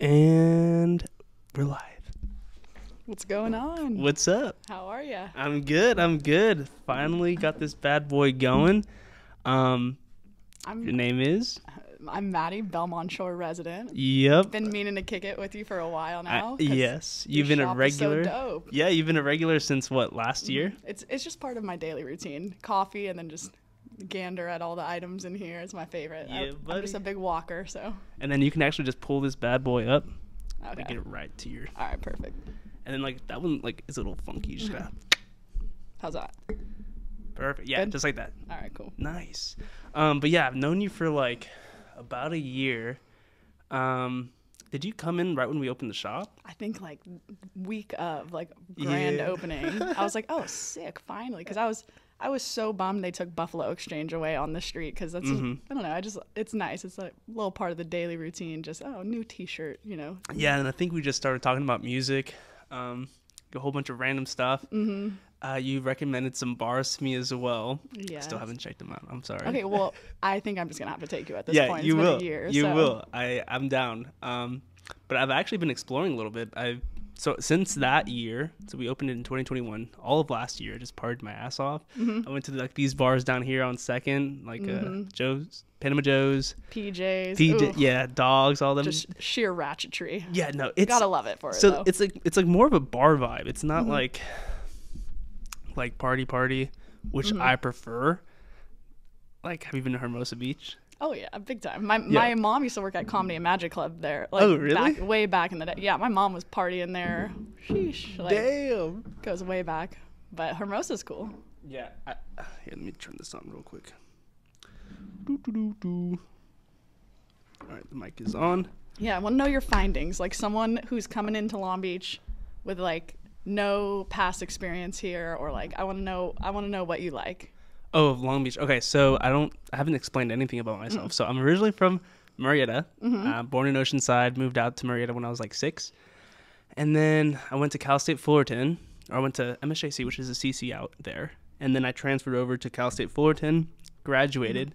And we're live. What's going on? What's up? How are you? I'm good. Finally got this bad boy going. Your name is? I'm Madi, Belmont Shore resident. Yep. Been meaning to kick it with you for a while now. Yes. You've been a regular. So dope. Yeah, you've been a regular since what, last year? It's just part of my daily routine. Coffee and then just gander at all the items in here. It's my favorite. Yeah, I'm just a big walker, so. And then you can actually just pull this bad boy up. Okay. And get it right to your. All right, perfect. And then like that one like is a little funky. You just gotta. How's that? Perfect. Yeah, Good? just like that. All right, cool. Nice. But yeah, I've known you for like about a year. Did you come in right when we opened the shop? I think like week of like grand Yeah. opening. I was like, oh, sick, finally, because I was so bummed they took Buffalo Exchange away on the street because that's I don't know. It's nice. It's a little part of the daily routine. Just new T-shirt, you know. Yeah, and I think we just started talking about music, a whole bunch of random stuff. You recommended some bars to me as well. Yeah. Still haven't checked them out. I'm sorry. Okay, well, I think I'm just gonna have to take you at this Yeah, point. you It's been will. a year. You so. will. I'm down. But I've actually been exploring a little bit. So since that year, so we opened it in 2021. All of last year, I just partied my ass off. I went to like these bars down here on Second, like Joe's, Panama Joe's, PJs. PJ, yeah, Dogs, all them. Just sheer ratchetry. Yeah, no, it's Gotta love it for it. so Though. it's like more of a bar vibe. It's not like party, which I prefer. Like, have you been to Hermosa Beach? Oh yeah, big time. My mom used to work at Comedy and Magic Club there. Like, Oh, really? way back in the day. Yeah, my mom was partying there. Sheesh. Like, Damn. goes way back. But Hermosa's cool. Yeah. Here, let me turn this on real quick. All right, the mic is on. Yeah, I want to know your findings. Like someone who's coming into Long Beach with like no past experience here, or like I want to know what you like. Oh, of Long Beach. Okay, so I haven't explained anything about myself. So I'm originally from Marietta, born in Oceanside, moved out to Marietta when I was like 6. And then I went to Cal State Fullerton, or I went to MSJC, which is a CC out there. And then I transferred over to Cal State Fullerton, graduated.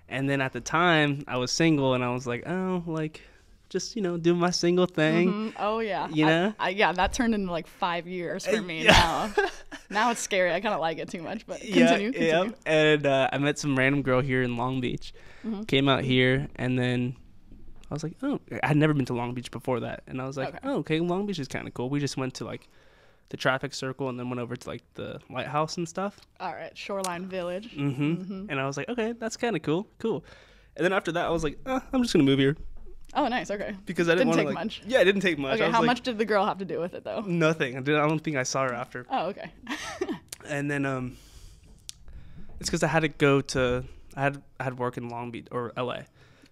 And then at the time, I was single, and I was like, oh, like, just, do my single thing. Oh, yeah. You know? Yeah, that turned into like 5 years for me Yeah. now. Now it's scary. I kind of like it too much, but continue. Yeah. And I met some random girl here in Long Beach. Came out here, and then I was like, oh, I had never been to Long Beach before that. And I was like, okay, Long Beach is kind of cool. We just went to like the traffic circle and then went over to like the lighthouse and stuff. All right, Shoreline Village. And I was like, okay, that's kind of cool. And then after that, I was like, I'm just going to move here. Oh, nice. Okay. Because I didn't want to take like, much. Yeah, it didn't take much. Okay, how much did the girl have to do with it though? Nothing. I don't think I saw her after. Oh, okay. And then it's because I had to go to I had work in Long Beach or LA,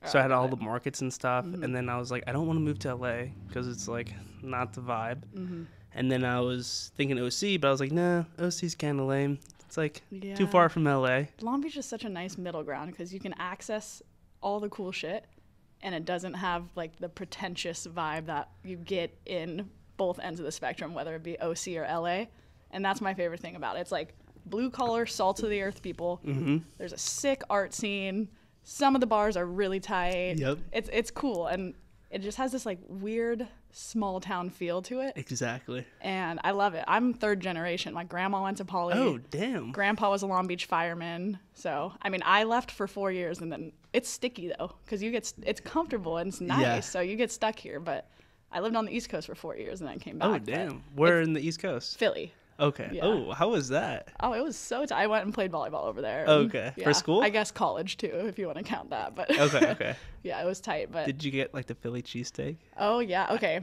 so I had all the markets and stuff. And then I was like, I don't want to move to LA because it's like not the vibe. And then I was thinking OC, but I was like, nah, OC's kind of lame. It's like too far from LA. Long Beach is such a nice middle ground because you can access all the cool shit, and it doesn't have like the pretentious vibe that you get in both ends of the spectrum, whether it be OC or LA. And that's my favorite thing about it. It's like blue collar, salt of the earth people. There's a sick art scene. Some of the bars are really tight. Yep. It's cool, and it just has this like weird small town feel to it. Exactly. And I love it. I'm third generation. My grandma went to Poly. Oh, damn. Grandpa was a Long Beach fireman. So, I mean, I left for 4 years, and then it's sticky though, because it's comfortable and it's nice. Yeah. So you get stuck here. But I lived on the East Coast for 4 years and then came back. Oh, damn. Where in the East Coast? Philly. Okay. Yeah. Oh, how was that? Oh, it was so I went and played volleyball over there. and, Okay. For school? I guess college too, if you want to count that. But Okay. yeah, it was tight. But Did you get like the Philly cheesesteak? oh yeah, okay.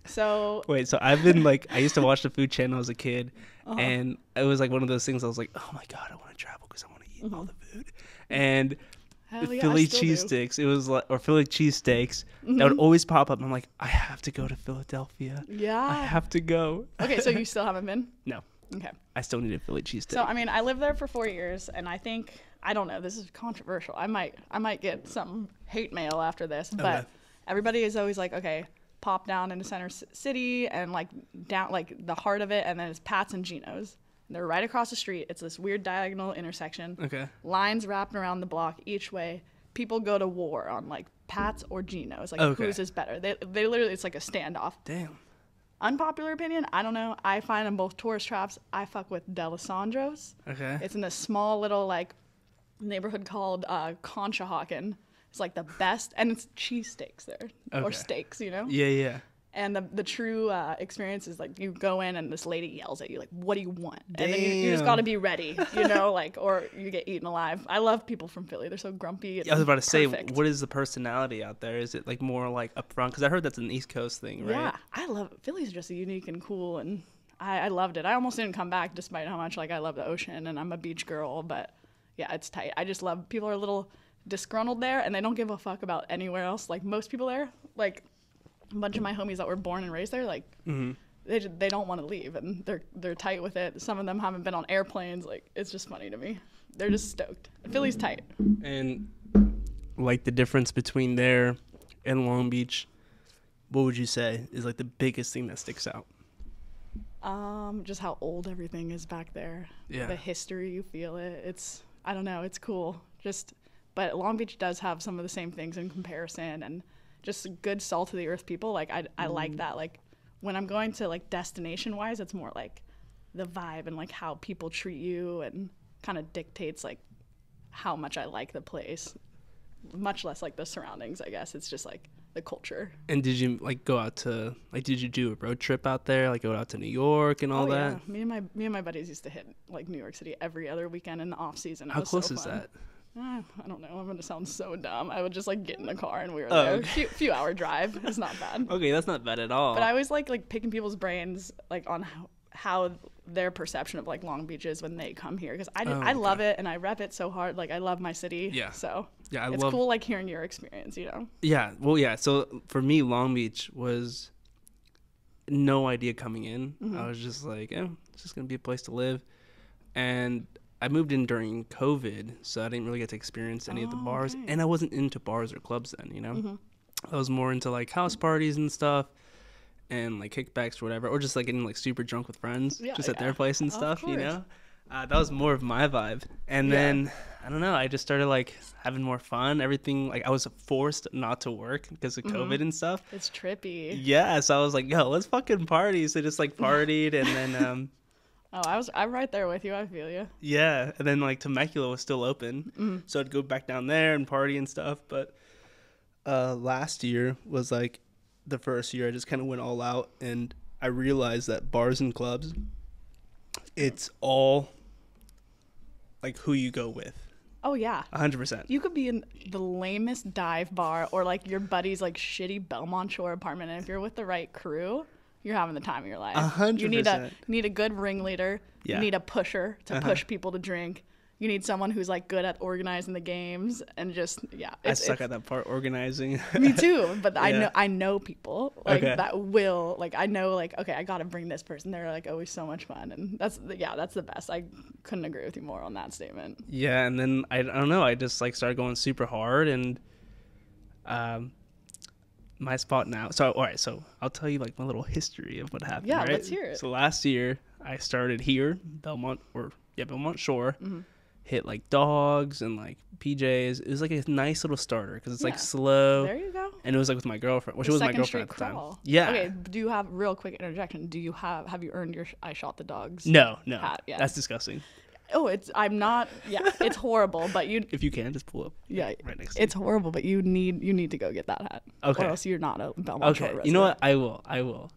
So Wait, so I've been like, I used to watch the Food Channel as a kid, and it was like one of those things I was like, oh my God, I want to travel because I want to eat all the food. And hell the yeah, I Philly still do. cheesesteaks, it was like, or Philly cheesesteaks, that would always pop up. And I'm like, I have to go to Philadelphia. I Yeah. have to go. Okay, so you still haven't been? No, Okay. I still need a Philly cheesesteak. So I mean, I lived there for 4 years, and I think I don't know. This is controversial. I might get some hate mail after this, but Okay. everybody is always like, okay, pop down into Center City and like down like the heart of it, and then it's Pat's and Gino's. They're right across the street. It's this weird diagonal intersection. Okay. Lines wrapped around the block each way. People go to war on like Pat's or Geno's. Like, Okay. whose is better? They literally, it's like a standoff. Damn. Unpopular opinion, I don't know. I find them both tourist traps. I fuck with D'Alessandro's. Okay. It's in this small little like neighborhood called Conshohocken. It's like the best, and it's cheesesteaks there or Okay. steaks, you know. Yeah, yeah. And the true experience is like you go in and this lady yells at you like, "What do you want?" And then you just got to be ready, you know, like, or you get eaten alive. I love people from Philly; they're so grumpy. I was about to say, perfect. what is the personality out there? Is it like more like upfront? Because I heard that's an East Coast thing, right? Yeah, I love it. Philly's just unique and cool, and I loved it. I almost didn't come back despite how much like I love the ocean and I'm a beach girl. But yeah, it's tight. I just love people are a little disgruntled there, and they don't give a fuck about anywhere else. Like most people there, like a bunch of my homies that were born and raised there, like they don't want to leave, and they're tight with it. Some of them haven't been on airplanes. Like it's just funny to me. They're just stoked. Philly's tight. And like the difference between there and Long Beach, what would you say is like the biggest thing that sticks out? Just how old everything is back there. Yeah. The history, you feel it. It's I don't know. It's cool. But Long Beach does have some of the same things in comparison, and just good salt of the earth people. Like I like that. Like when I'm going to like destination wise, it's more like the vibe and like how people treat you, and kind of dictates like how much I like the place. Much less like the surroundings, I guess. It's just like the culture. And did you like go out to like did you do a road trip out there, like go out to New York and all that? Yeah. Me and my buddies used to hit like New York City every other weekend in the off season. How close is that? I don't know. I'm gonna sound so dumb. I would just like get in the car and we were Oh, there. okay. Few hour drive. It's not bad. Okay, that's not bad at all. But I always like picking people's brains like on how their perception of like Long Beach is when they come here, because I love it and I rep it so hard. Like I love my city. Yeah. So yeah, it's cool like hearing your experience. You know. Yeah. Well, yeah. So for me, Long Beach was no idea coming in. I was just like, it's just gonna be a place to live, and I moved in during COVID, so I didn't really get to experience any of the bars. Okay. And I wasn't into bars or clubs then, you know? I was more into, like, house parties and stuff and, like, kickbacks or whatever. Or just, like, getting, like, super drunk with friends just at their place and stuff, you know? That was more of my vibe. And then, I don't know, I just started, like, having more fun. Everything, like, I was forced not to work because of COVID and stuff. It's trippy. Yeah, so I was like, yo, let's fucking party. So just, like, partied and then... I'm right there with you. I feel you. Yeah, and then like Temecula was still open, so I'd go back down there and party and stuff. But last year was like the first year I just kind of went all out, and I realized that bars and clubs, it's all like who you go with. Oh yeah. 100%. You could be in the lamest dive bar or like your buddy's like shitty Belmont Shore apartment, and if you're with the right crew, you're having the time of your life. 100%. You need a good ringleader. Yeah. You need a pusher to push people to drink. You need someone who's like good at organizing the games and just I suck at that part, organizing. Me too, but Yeah. I know people like Okay. that will like I know like okay, I got to bring this person. They're like always so much fun, and that's the best. I couldn't agree with you more on that statement. Yeah, and then I don't know, I just like started going super hard, and my spot now. So all right, so I'll tell you like my little history of what happened. Yeah, right? let's hear it. So last year I started here, Belmont Shore. Hit like dogs and like PJs. It was like a nice little starter because it's like slow. There you go. And it was like with my girlfriend. Well, she was my Second girlfriend Street at the crawl. time. Yeah. Okay. Do you have real quick interjection? Do you have you earned your I shot the dogs? No. hat? Yeah. That's disgusting. Oh, I'm not. Yeah, it's horrible. But you. If you can, just pull up. Yeah, right next to it's horrible. But you need to go get that hat. Okay. Or else you're not a Belmont Shore Okay. resident. You know what? I will.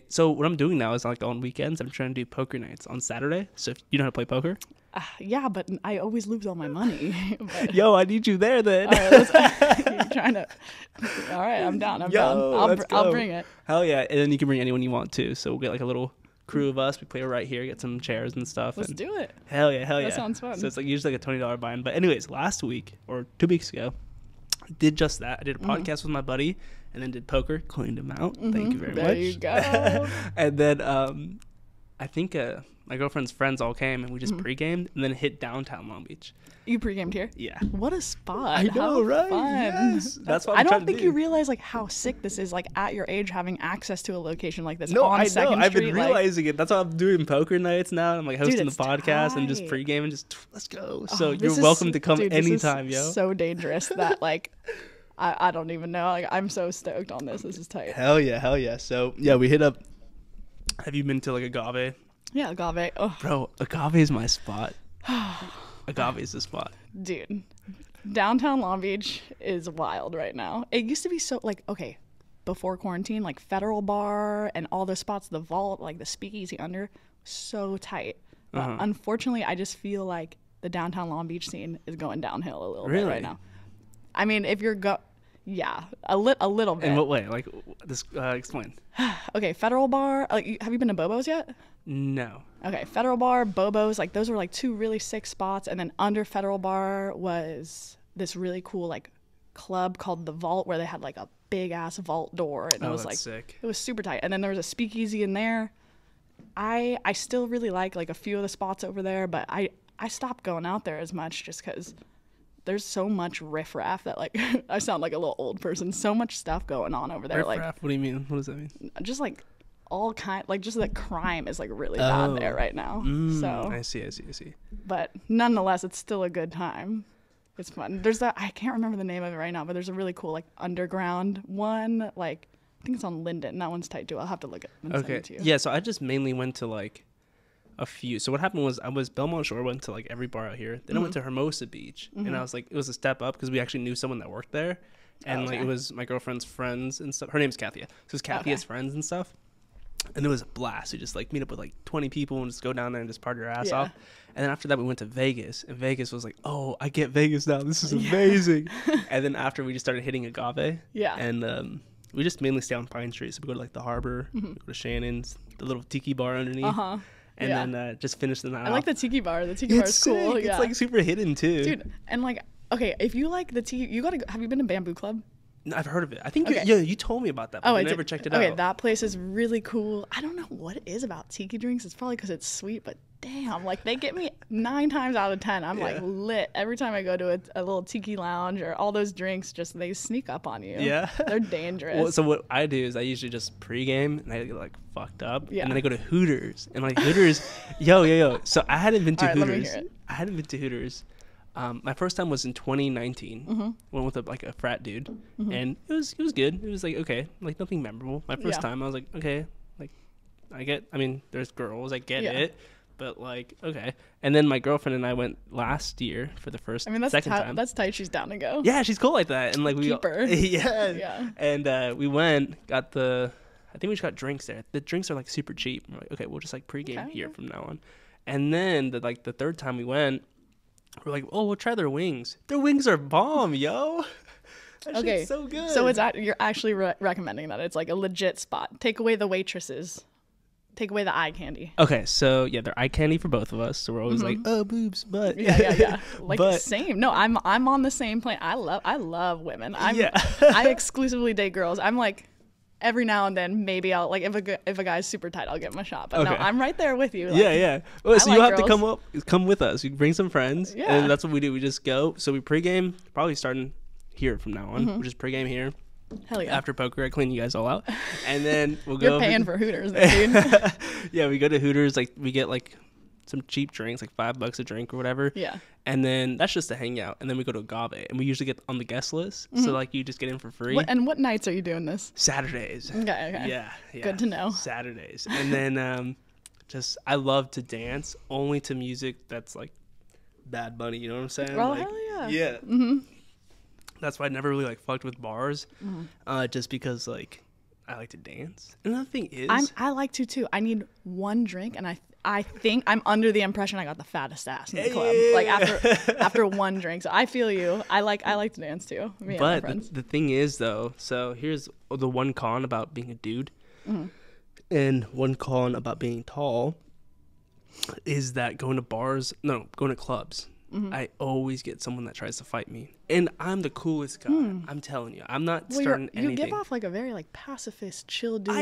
So what I'm doing now is like on weekends, I'm trying to do poker nights on Saturday. So if you know how to play poker. Yeah, but I always lose all my money. But, Yo, I need you there then. all right, you're trying to. All right, I'm down. I'm down. I'll bring it. Hell yeah. And then you can bring anyone you want too. So we'll get like a little crew of us. We play right here, get some chairs and stuff. Let's do it. Hell yeah. That sounds fun. So it's like usually like a $20 buy-in. But anyways, last week or 2 weeks ago, I did just that. I did a podcast with my buddy and then did poker, cleaned him out. Thank you very much. There you go. And then I think my girlfriend's friends all came and we just pre-gamed and then hit downtown Long Beach. You pre-gamed here? Yeah. What a spot. I know, How right? Fun. Yes. That's what I I'm don't trying to think do. you realize like how sick this is, like at your age having access to a location like this No, on I know. 2nd I've Street. been realizing it. That's why I'm doing poker nights now. I'm like hosting the it's podcast and just tight. pre-game and just let's go. So This you're is- welcome to come dude, this is anytime, yo. So dangerous that like I don't even know. Like, I'm so stoked on this. This is tight. Hell yeah. So yeah, we hit up. Have you been to like Agave? Yeah, agave. Oh, Bro, Agave is my spot. Agave is the spot. dude. Downtown Long Beach is wild right now. It used to be so, like, okay, before quarantine, like Federal Bar and all the spots, the Vault, like the Speakeasy under, so tight. But unfortunately, I just feel like the downtown Long Beach scene is going downhill a little bit right now. I mean, if you're yeah, a little bit. In what way? Like, this, explain. Okay, Federal Bar. Like, have you been to Bobo's yet? No. Okay, Federal Bar, Bobo's, like those were like two really sick spots, and then under Federal Bar was this really cool like club called the Vault, where they had like a big ass vault door, and it was like sick. It was super tight. And then there was a Speakeasy in there. I still really like a few of the spots over there, but I stopped going out there as much just because there's so much riffraff that, like, I sound like a little old person. So much stuff going on over there. Riffraff? Like, What do you mean? What does that mean? just like all kind, like just the crime is like really bad there right now. So I see. but nonetheless, it's still a good time. It's fun. There's that, I can't remember the name of it right now, but there's a really cool like underground one. Like, I think it's on Linden. That one's tight too. I'll have to look at it and send it to you. Yeah, so I just mainly went to like a few. So what happened was I was Belmont Shore, went to like every bar out here. Then I went to Hermosa Beach, and I was like, it was a step up because we actually knew someone that worked there, and like it was my girlfriend's friends and stuff. Her name's Kathia, so it was Kathia's friends and stuff. And it was a blast. We just like meet up with like 20 people and just go down there and just party our ass off. And then after that, we went to Vegas, and Vegas was like, oh, I get Vegas now. This is amazing. And then after, we just started hitting Agave. Yeah. And we just mainly stay on Pine Street. So we go to like the Harbor, we go to Shannon's, the little tiki bar underneath. And then just finish the night off. I like the tiki bar. The tiki bar is cool. It's like super hidden too. Dude, and like, okay, if you like the tiki, you gotta go. Have you been to Bamboo Club? No, I've heard of it. I think you told me about that, but I never checked it out. Okay, that place is really cool. I don't know what it is about tiki drinks. It's probably because it's sweet, but damn, like they get me 9 times out of 10. I'm like lit every time I go to a little tiki lounge, or all those drinks. Just they sneak up on you. Yeah, they're dangerous. Well, so what I do is I usually just pregame and I get like fucked up, and then I go to Hooters, and like Hooters, yo. So I hadn't been to Hooters. Let me hear it. I hadn't been to Hooters. My first time was in 2019. Went with a frat dude, and it was good. It was like okay, like nothing memorable. My first time, I was like okay, like I mean, there's girls, I get it, but like okay. And then my girlfriend and I went last year for the second time. That's tight. She's down to go. Yeah, she's cool like that, and like we keep her. Yeah. And we went, got I think we just got drinks there. The drinks are like super cheap. We're like okay, we'll just like pregame here from now on. And then the third time we went, we're like, oh, we'll try their wings. Their wings are bomb, yo. That shit's so good. So you're actually recommending that it's like a legit spot. Take away the waitresses. Take away the eye candy. Okay, so yeah, they're eye candy for both of us. So we're always like, oh, boobs, butt. Yeah. Like same. No, I'm on the same plane. I love women. I exclusively date girls. I'm like, every now and then, maybe I'll like if a guy's super tight, I'll give him a shot. But no, I'm right there with you. Like, yeah. Well, so you have to come with us. You bring some friends, and that's what we do. We just go. So we pregame, probably starting here from now on. We just pregame here. Hell yeah. After poker, I clean you guys all out, and then we'll go. You're paying for Hooters, dude. Yeah, we go to Hooters. Like we get like some cheap drinks, like $5 a drink or whatever. Yeah. And then that's just to hang out. And then we go to Agave, and we usually get on the guest list. So like you just get in for free. What nights are you doing this? Saturdays. Okay. Yeah. Good to know. Saturdays. And then I love to dance only to music that's like Bad Bunny. You know what I'm saying? Oh, like, hell yeah. Yeah. That's why I never really like fucked with bars, just because like I like to dance. And the thing is, I like to too. I need one drink, and I think I'm under the impression I got the fattest ass in the club. Like after one drink. So I feel you. I like to dance too. Me and my friends. The thing is though, so here's the one con about being a dude, and one con about being tall, is that going to clubs. I always get someone that tries to fight me, and I'm the coolest guy. I'm telling you, I'm not starting anything. You give off like a very like pacifist, chill dude.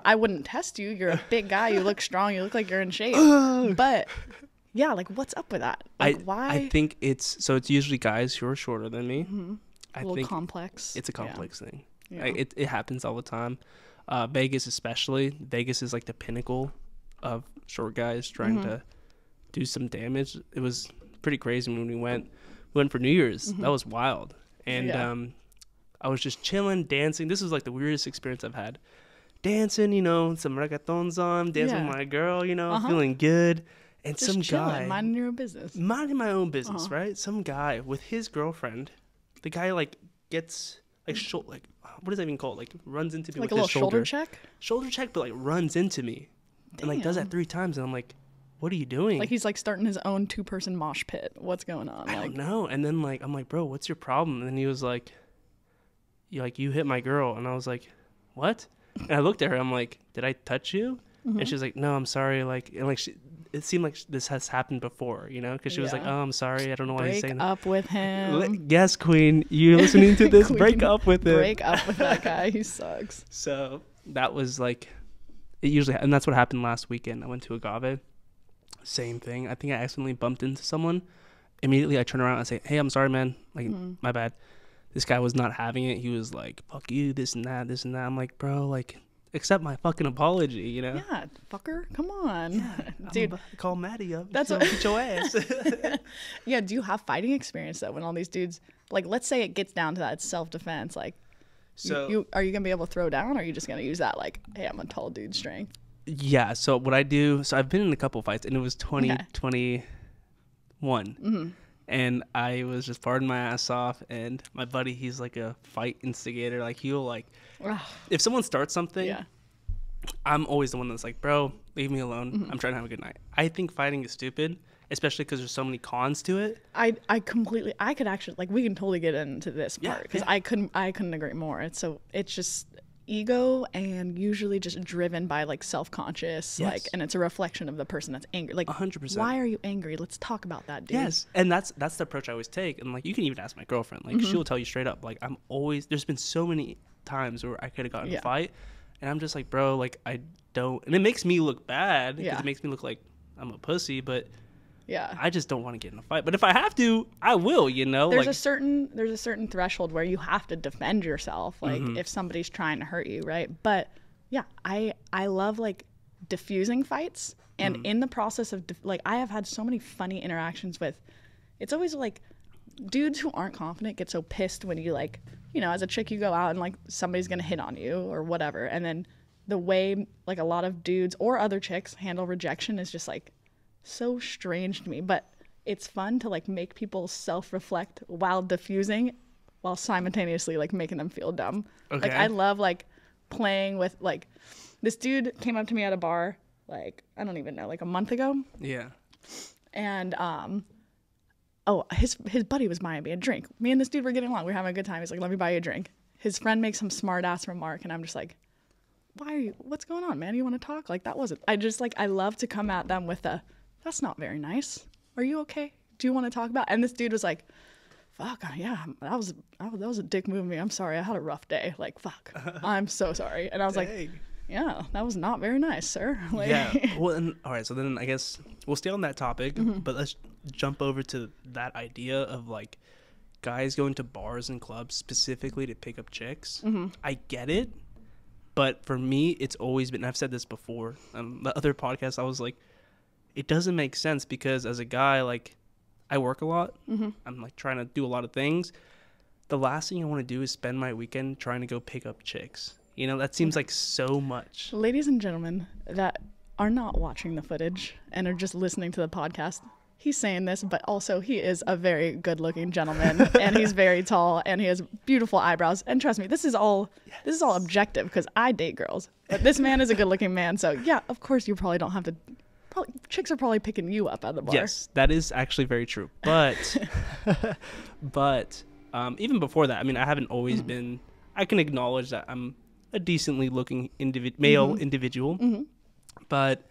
I wouldn't test you. You're a big guy. You look strong. You look like you're in shape. But yeah, like what's up with that? Like, why? I think it's usually guys who are shorter than me. A little complex. It's a complex thing. Yeah. Like, it happens all the time. Vegas especially. Vegas is like the pinnacle of short guys trying to do some damage. It was pretty crazy when we went for New Year's. That was wild. And I was just chilling, dancing. This was like the weirdest experience I've had. Dancing, you know, some reggaetons on, dancing with my girl, you know, feeling good. And just some chilling, guy minding your own business. Minding my own business, right? Some guy with his girlfriend. The guy like gets like what does that even called? Like runs into me Like with a his little shoulder. shoulder check, But like runs into me. And like does that 3 times, and I'm like, what are you doing? Like he's like starting his own 2-person mosh pit. What's going on? I don't know. And then like I'm like, bro, what's your problem? And then he was like, you hit my girl. And I was like, what? And I looked at her. I'm like, did I touch you? And she was like, no, I'm sorry. Like, and like it seemed like this has happened before, you know, because she was like, oh, I'm sorry, I don't know why he's saying that. Break up with him. Yes, Queen, you're listening to this. Queen, break up with him. Break up with that guy. He sucks. So that was like, it usually, and that's what happened last weekend. I went to Agave. Same thing. I think I accidentally bumped into someone. Immediately, I turn around and say, hey, I'm sorry, man. Like, my bad. This guy was not having it. He was like, fuck you, this and that, this and that. I'm like, bro, like, accept my fucking apology, you know? Yeah, fucker. Come on. Yeah, dude. I'm about to call Madi up. That's beat your ass. Yeah, do you have fighting experience, though, when all these dudes, like, let's say it gets down to that self-defense, like, so are you going to be able to throw down, or are you just going to use that, like, hey, I'm a tall dude strength? Yeah, so what I do, so I've been in a couple fights, and it was 2021. And I was just partying my ass off, and my buddy, he's like a fight instigator. Like, he'll like, if someone starts something, I'm always the one that's like, bro, leave me alone. I'm trying to have a good night. I think fighting is stupid, especially because there's so many cons to it. I could actually, like, we can totally get into this part, because I couldn't agree more. It's just ego, and usually just driven by like self-conscious, like, and it's a reflection of the person that's angry. Like, 100%. Why are you angry? Let's talk about that, dude. Yes, and that's the approach I always take. And like, you can even ask my girlfriend. Like, she'll tell you straight up. Like, there's been so many times where I could have gotten in a fight, and I'm just like, bro, like, I don't, and it makes me look bad because it makes me look like I'm a pussy, but I just don't want to get in a fight. But if I have to, I will, you know. There's a certain threshold where you have to defend yourself, like, if somebody's trying to hurt you, right? But yeah, I love like diffusing fights, and in the process of like, I have had so many funny interactions with, it's always like dudes who aren't confident get so pissed when you, like, you know, as a chick, you go out and like somebody's gonna hit on you or whatever, and then the way like a lot of dudes or other chicks handle rejection is just like so strange to me. But it's fun to like make people self-reflect while diffusing, while simultaneously like making them feel dumb. Like, I love like playing with, like, this dude came up to me at a bar, like, I don't even know, like a month ago. Yeah. And his buddy was buying me a drink. Me and this dude were getting along. We were having a good time. He's like, let me buy you a drink. His friend makes some smart ass remark, and I'm just like, what's going on, man? You want to talk? Like, that wasn't, I love to come at them with that's not very nice. Are you okay? Do you want to talk about? And this dude was like, fuck, yeah, that was a dick move of me. I'm sorry. I had a rough day. Like, fuck, I'm so sorry. And I was like, yeah, that was not very nice, sir. Like, yeah. Well, and all right. So then I guess we'll stay on that topic, but let's jump over to that idea of like guys going to bars and clubs specifically to pick up chicks. I get it. But for me, it's always been, and I've said this before on the other podcast, I was like, it doesn't make sense, because as a guy, like, I work a lot. I'm like trying to do a lot of things. The last thing I want to do is spend my weekend trying to go pick up chicks. You know, that seems like so much. Ladies and gentlemen that are not watching the footage and are just listening to the podcast, he's saying this, but also he is a very good looking gentleman, and he's very tall, and he has beautiful eyebrows. And trust me, this is all objective, because I date girls, but this man is a good looking man. So yeah, of course you probably don't have to, chicks are probably picking you up at the bar. Yes, that is actually very true. But, even before that, I mean, I haven't always been, I can acknowledge that I'm a decently looking male individual. But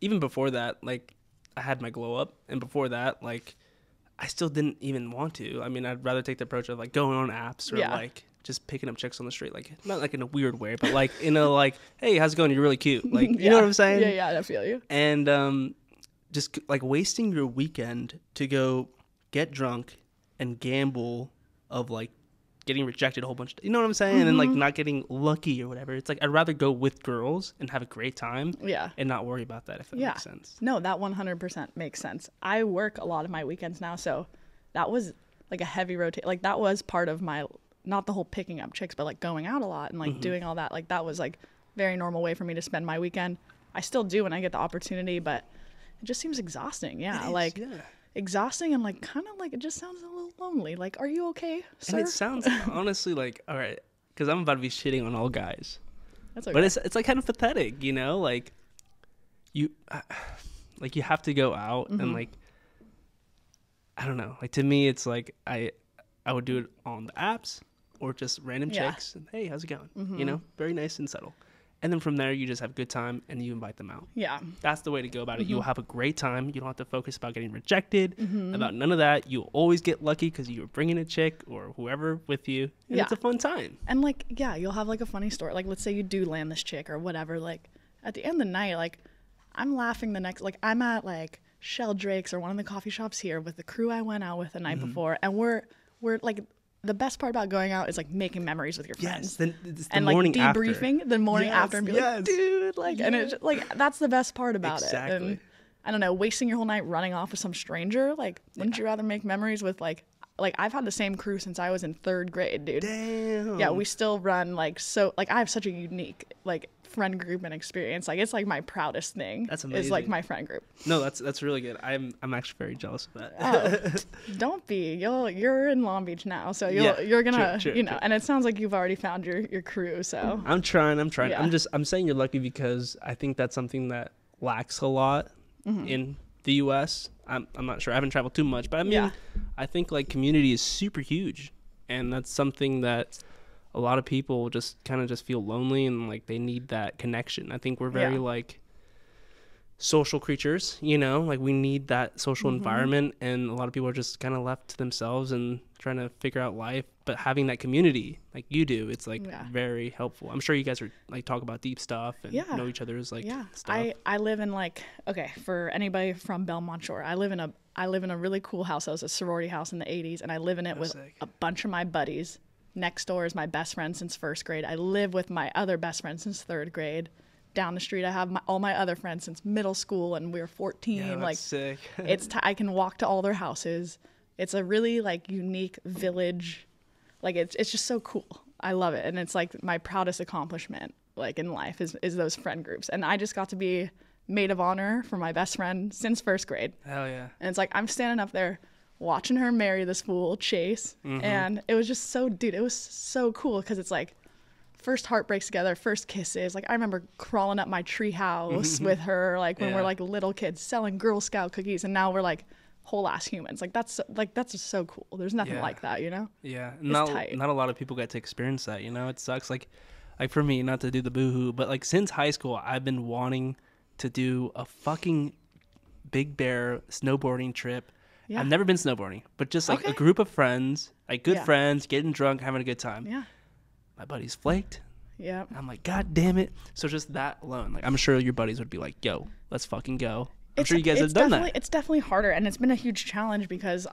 even before that, like, I had my glow up, and before that, like, I still didn't even want to. I mean, I'd rather take the approach of like going on apps or like just picking up chicks on the street, like, not like in a weird way, but like in a like, hey, how's it going? You're really cute. Like, you know what I'm saying? Yeah, I feel you. And just like wasting your weekend to go get drunk and gamble of like getting rejected a whole bunch of, you know what I'm saying? And like not getting lucky or whatever. It's like, I'd rather go with girls and have a great time and not worry about that, if that makes sense. No, that 100% makes sense. I work a lot of my weekends now, so that was like a heavy rotate. Like, that was part of my not the whole picking up chicks, but like going out a lot and like doing all that. Like that was like very normal way for me to spend my weekend. I still do when I get the opportunity, but it just seems exhausting. Yeah. Like exhausting and like kind of like it just sounds a little lonely. Like, are you okay, sir? And it sounds honestly like, all right, because I'm about to be shitting on all guys. That's okay. But it's like kind of pathetic, you know? Like you have to go out and like, I don't know. Like to me, it's like I would do it on the apps or just random chicks. And, hey, how's it going? You know, very nice and subtle. And then from there, you just have a good time and you invite them out. Yeah. That's the way to go about it. You'll have a great time. You don't have to focus about getting rejected, about none of that. You'll always get lucky because you're bringing a chick or whoever with you. And it's a fun time. And like, you'll have like a funny story. Like, let's say you do land this chick or whatever. Like, at the end of the night, like, I'm laughing the next, like, I'm at like Shell Drake's or one of the coffee shops here with the crew I went out with the night before. And we're like, the best part about going out is like making memories with your friends. It's the and morning like debriefing after. the morning after and be like, dude, like, and it's like, that's the best part about it. And I don't know, wasting your whole night running off with some stranger. Like, wouldn't you rather make memories with like I've had the same crew since I was in 3rd grade, dude. Damn. Yeah, we still run like, so like I have such a unique like friend group and experience. Like it's like my proudest thing. That's amazing. Is like my friend group. No, that's really good. I'm actually very jealous of that. Oh, don't be. You're in Long Beach now, so you're gonna true, and it sounds like you've already found your crew. So I'm trying. Yeah. I'm saying you're lucky because I think that's something that lacks a lot in the U.S. I'm not sure. I haven't traveled too much, but I mean, I think like community is super huge, and that's something that a lot of people just kind of just feel lonely and like they need that connection. I think we're very like social creatures, you know, like we need that social environment, and a lot of people are just kind of left to themselves and trying to figure out life. But having that community like you do, it's like very helpful. I'm sure you guys are like talk about deep stuff and know each other's like stuff. I live in like, okay, for anybody from Belmont Shore, I live in a really cool house. That was a sorority house in the 80s, and I live in it with a bunch of my buddies. Next door is my best friend since 1st grade. I live with my other best friend since 3rd grade. Down the street, I have all my other friends since middle school, and we were 14. Yeah, that's like sick. I can walk to all their houses. It's a really like unique village. Like it's just so cool. I love it, and it's like my proudest accomplishment like in life is those friend groups. And I just got to be maid of honor for my best friend since 1st grade. Hell yeah! And it's like I'm standing up there watching her marry this fool Chase, and it was just so, dude, it was so cool because it's like first heartbreaks together, first kisses. Like I remember crawling up my tree house with her, like when we're like little kids selling Girl Scout cookies, and now we're like whole ass humans. Like that's just so cool. There's nothing like that, you know? Yeah, not a lot of people get to experience that. You know, it sucks. Like for me, not to do the boohoo, but like since high school, I've been wanting to do a fucking Big Bear snowboarding trip. Yeah. I've never been snowboarding, but just like a group of friends, like good friends, getting drunk, having a good time. Yeah. My buddies flaked. Yeah. I'm like, God damn it. So just that alone, like I'm sure your buddies would be like, yo, let's fucking go. I'm sure you guys have done that. It's definitely harder, and it's been a huge challenge because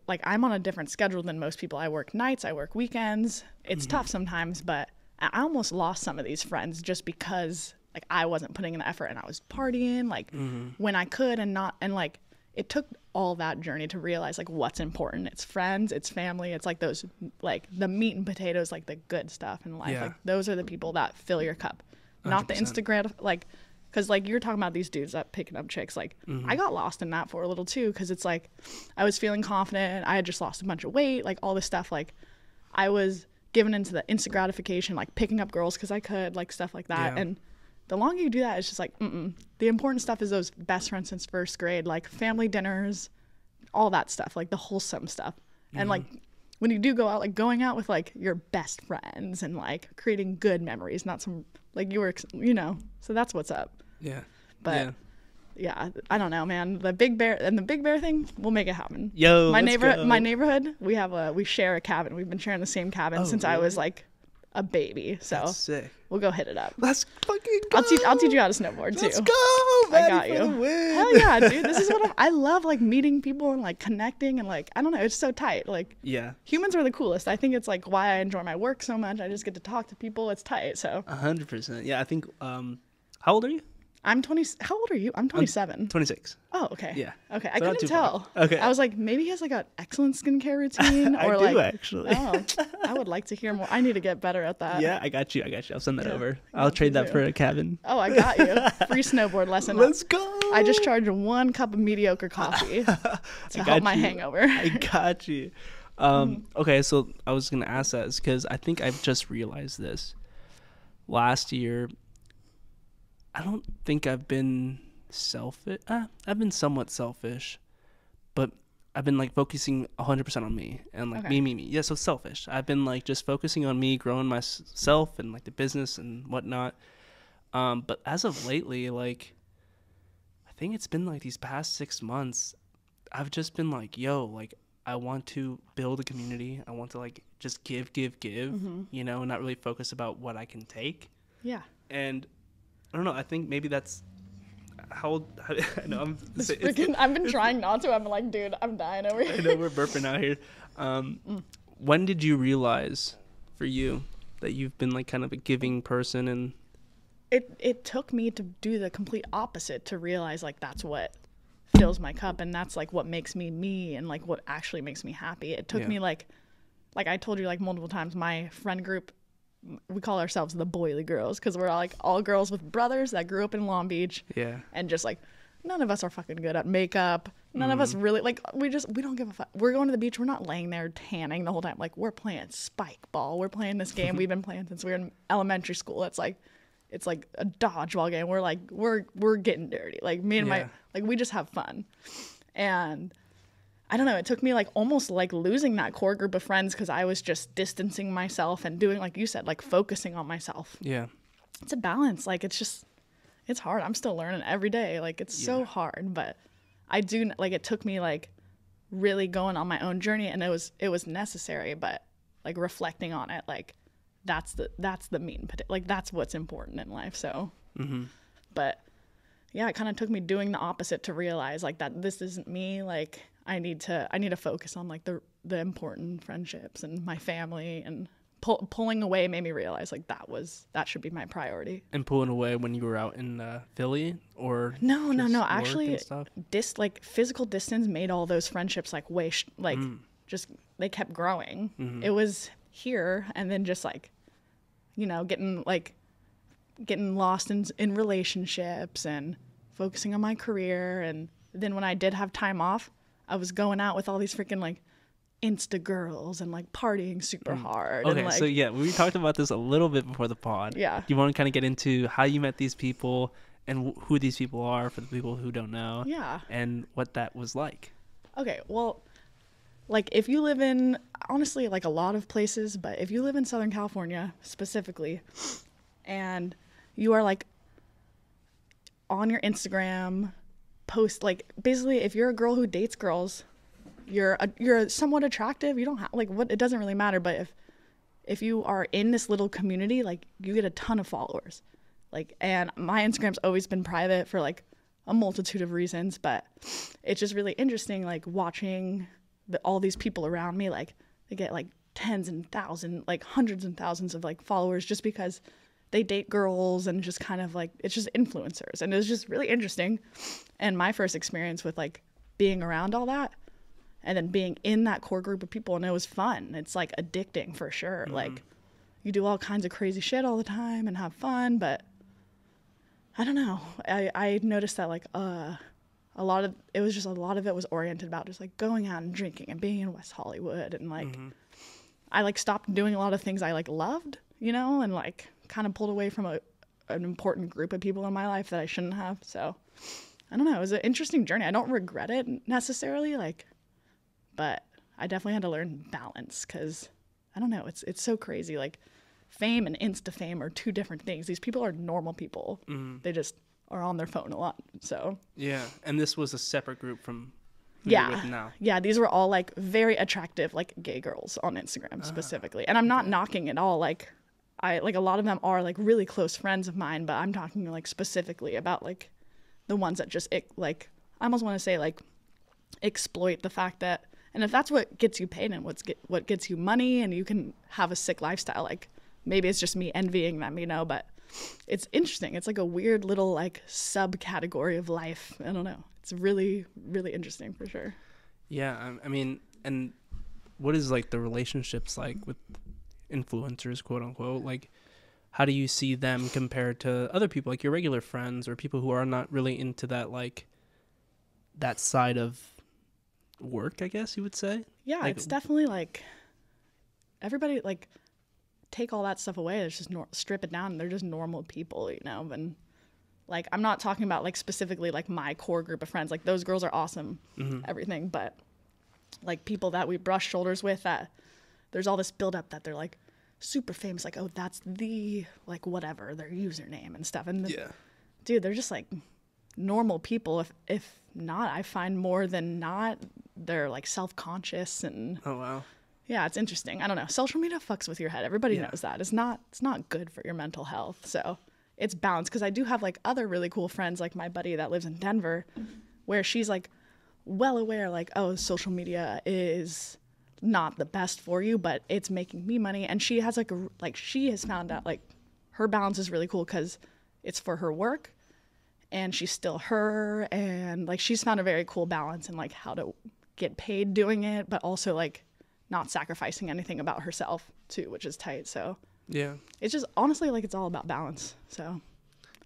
like I'm on a different schedule than most people. I work nights, I work weekends. It's tough sometimes, but I almost lost some of these friends just because like I wasn't putting in the effort and I was partying like when I could and like it took all that journey to realize like what's important. It's friends, it's family, it's like those like the meat and potatoes, like the good stuff in life. Like those are the people that fill your cup, 100%. Not the Instagram. Like, because like you're talking about these dudes that picking up chicks. Like I got lost in that for a little too, because it's like I was feeling confident. I had just lost a bunch of weight, like all this stuff. Like I was given into the instant gratification, like picking up girls because I could, like stuff like that. And the longer you do that, it's just like, the important stuff is those best friends since 1st grade, like family dinners, all that stuff, like the wholesome stuff. And like when you do go out, like going out with like your best friends and like creating good memories, not some like you were, you know, so that's what's up. Yeah. But yeah, I don't know, man. The Big Bear thing, we'll make it happen. Yo, my neighborhood, we share a cabin. We've been sharing the same cabin since I was like a baby. So that's sick. We'll go hit it up. Let's fucking go. I'll teach you how to snowboard too. Let's go. I got you. Hell yeah, dude. This is what I love, like meeting people and like connecting and like I don't know, it's so tight. Like humans are the coolest. I think it's like why I enjoy my work so much. I just get to talk to people. It's tight. So 100%. Yeah, I think. How old are you? I'm 20. How old are you? I'm 27. 26. Oh, okay. Yeah. Okay. I So not couldn't too tell. far. Okay. I was like, maybe he has like an excellent skincare routine, I or do like, actually. oh, I would like to hear more. I need to get better at that. Yeah, I got you. I'll send that Yeah. over. Yeah, I'll trade please that do. for a cabin. Oh, I got you. Free snowboard lesson. Let's go. I just charged 1 cup of mediocre coffee to got help my you. hangover. I got you. Okay, so I was gonna ask that is because I think I've just realized this. Last year, I don't think I've been selfish. I've been somewhat selfish, but I've been like focusing 100% on me and like Okay. me. Yeah, so selfish. I've been like just focusing on me, growing myself and like the business and whatnot. But as of lately, like I think it's been like these past 6 months, I've just been like, yo, like I want to build a community. I want to like just give, you know, and not really focus about what I can take. Yeah. And I don't know. I think maybe that's how I know I've been trying not to. I'm like, dude, I'm dying over here. I know we're burping out here. When did you realize for you that you've been like kind of a giving person? And It took me to do the complete opposite to realize like that's what fills my cup and that's like what makes me me and like what actually makes me happy. It took me like I told you like multiple times, my friend group, we call ourselves the Boily Girls because we're all girls with brothers that grew up in Long Beach. Yeah. And just like none of us are fucking good at makeup. None of us really like we don't give a fuck. We're going to the beach. We're not laying there tanning the whole time. Like we're playing spike ball. We're playing this game we've been playing since we were in elementary school. It's like a dodgeball game. We're like we're getting dirty. Like me and my like we just have fun. And I don't know, it took me like almost like losing that core group of friends because I was just distancing myself and doing, like you said, like focusing on myself. Yeah. It's a balance. Like it's hard. I'm still learning every day. Like it's so hard, but I do like it took me like really going on my own journey and it was necessary, but like reflecting on it, like that's the mean, like that's what's important in life. So, but yeah, it kind of took me doing the opposite to realize like that this isn't me. Like I need to focus on like the important friendships and my family, and pulling away made me realize like that should be my priority. And pulling away when you were out in Philly or no actually like physical distance made all those friendships like just they kept growing. It was here and then just like, you know, getting lost in relationships and focusing on my career. And then when I did have time off, I was going out with all these freaking like Insta girls and like partying super hard. Okay, and, like, so yeah, we talked about this a little bit before the pod. Yeah. Do you want to kind of get into how you met these people and who these people are for the people who don't know? Yeah. And what that was like? Okay, well, like if you live in, honestly, like a lot of places, but if you live in Southern California specifically, and you are like on your Instagram post, like basically if you're a girl who dates girls, you're somewhat attractive. You don't have like what, it doesn't really matter, but if you are in this little community, like you get a ton of followers. Like, and my Instagram's always been private for like a multitude of reasons, but it's just really interesting like watching all these people around me, like they get like tens and thousands, like hundreds and thousands of like followers just because they date girls and just kind of like, it's just influencers. And it was just really interesting. And my first experience with like being around all that and then being in that core group of people, and it was fun. It's like addicting for sure. Like you do all kinds of crazy shit all the time and have fun, but I don't know. I noticed that like a lot of it was oriented about just like going out and drinking and being in West Hollywood, and like I like stopped doing a lot of things I like loved, you know, and like kind of pulled away from an important group of people in my life that I shouldn't have. So I don't know, it was an interesting journey. I don't regret it necessarily, like, but I definitely had to learn balance because I don't know, it's so crazy. Like fame and Insta fame are two different things. These people are normal people. They just are on their phone a lot. So yeah, and this was a separate group from who you're with now. Yeah, these were all like very attractive like gay girls on Instagram specifically. And I'm not knocking it all. Like I like a lot of them are like really close friends of mine, but I'm talking like specifically about like the ones that just like I almost want to say like exploit the fact that, and if that's what gets you paid and what gets you money and you can have a sick lifestyle, like maybe it's just me envying them, you know, but it's interesting. It's like a weird little like subcategory of life. I don't know. It's really, really interesting for sure. Yeah, I mean, and what is like the relationships like with influencers, quote unquote? Like, how do you see them compared to other people, like your regular friends or people who are not really into that, like, that side of work, I guess you would say? Yeah, Like, it's definitely like everybody like take all that stuff away. It's just strip it down. They're just normal people, you know. And like I'm not talking about like specifically like my core group of friends. Like those girls are awesome, everything. But like people that we brush shoulders with, that there's all this buildup that they're like super famous. Like, oh, that's the like whatever their username and stuff. And yeah. dude, they're just like normal people. If not, I find more than not they're like self-conscious and Oh, wow. yeah, it's interesting. I don't know. Social media fucks with your head. Everybody knows that. It's not good for your mental health. So it's balanced, because I do have like other really cool friends, like my buddy that lives in Denver, where she's like well aware, like, oh, social media is not the best for you, but it's making me money. And she has like she has found out like her balance is really cool because it's for her work and she's still her, and like she's found a very cool balance in like how to get paid doing it, but also like not sacrificing anything about herself too, which is tight. So Yeah. it's just honestly like it's all about balance. So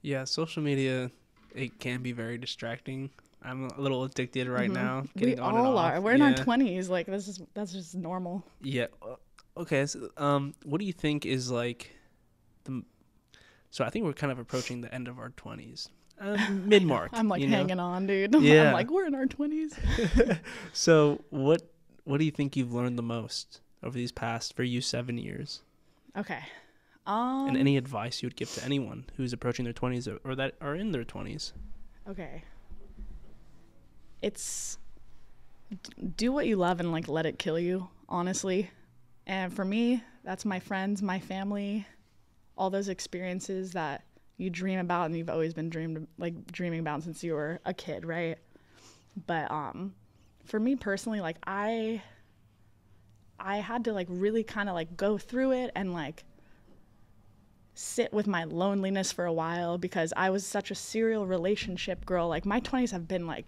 Yeah, social media, it can be very distracting. I'm a little addicted right now. we Getting on and all off. are. We're in our 20s. Like that's just normal. Yeah. Okay. So, what do you think is like so I think we're kind of approaching the end of our 20s, mid mark. I'm like hanging on, dude. Yeah. I'm like, we're in our 20s. So what do you think you've learned the most over these past, for you, 7 years? Okay. And any advice you would give to anyone who's approaching their 20s or that are in their 20s? Okay. It's do what you love and like let it kill you, honestly. And for me, that's my friends, my family, all those experiences that you dream about and you've always been dreaming about since you were a kid, right? But for me personally, like I had to like really kind of like go through it and like sit with my loneliness for a while, because I was such a serial relationship girl. Like my 20s have been like,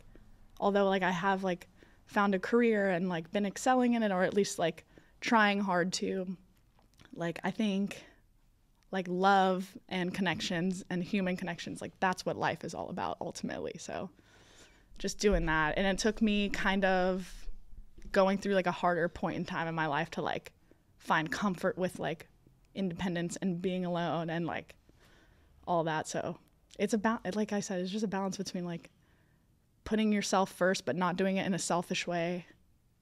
although like I have like found a career and like been excelling in it, or at least like trying hard to, like I think like love and connections and human connections, like that's what life is all about ultimately. So just doing that. And it took me kind of going through like a harder point in time in my life to like find comfort with like independence and being alone and like all that. So it's about, like I said, it's just a balance between like putting yourself first but not doing it in a selfish way,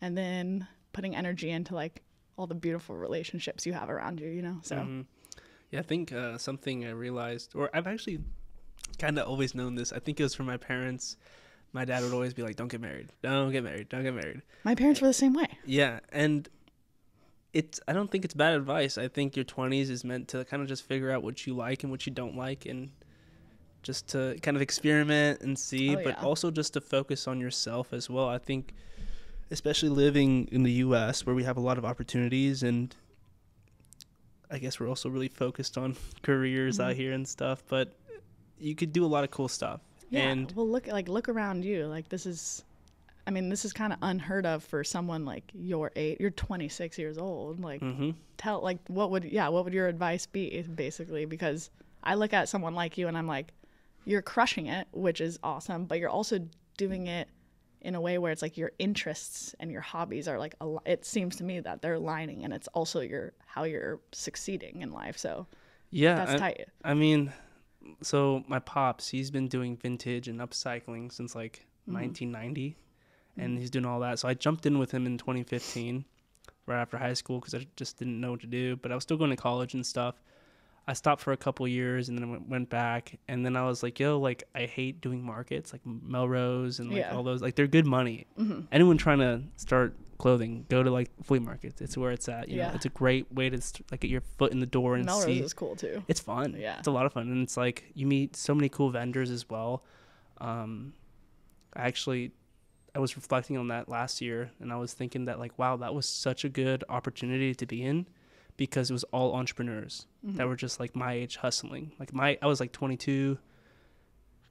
and then putting energy into like all the beautiful relationships you have around you, you know? So Yeah, I think something I realized, or I've actually kind of always known this, I think it was from my parents. My dad would always be like, don't get married, don't get married, don't get married. my parents were the same way. Yeah, and I don't think it's bad advice. I think your 20s is meant to kind of just figure out what you like and what you don't like, and just to kind of experiment and see, but also just to focus on yourself as well. I think especially living in the U.S. where we have a lot of opportunities, and I guess we're also really focused on careers out here and stuff, but you could do a lot of cool stuff. Yeah, And well, look around you. Like this is kind of unheard of for someone like your age. You're 26 years old. Like tell, like what would your advice be basically? Because I look at someone like you and I'm like, you're crushing it, which is awesome, but you're also doing it in a way where it's like your interests and your hobbies are like, it seems to me that they're aligning, and it's also how you're succeeding in life. So yeah, that's tight. I mean, so my pops, he's been doing vintage and upcycling since like 1990, and he's doing all that. So I jumped in with him in 2015, right after high school, because I just didn't know what to do, but I was still going to college and stuff. I stopped for a couple years and then I went back, and then I was like, yo, like I hate doing markets like Melrose and like all those, like they're good money. Anyone trying to start clothing, go to like flea markets. It's where it's at, you know. It's a greit way to like get your foot in the door and Melrose see. is cool too. It's fun. Yeah, it's a lot of fun, and it's like you meet so many cool vendors as well. I was reflecting on that last year, and I was thinking that like, wow, that was such a good opportunity to be in, because it was all entrepreneurs that were just like my age hustling. Like I was like 22,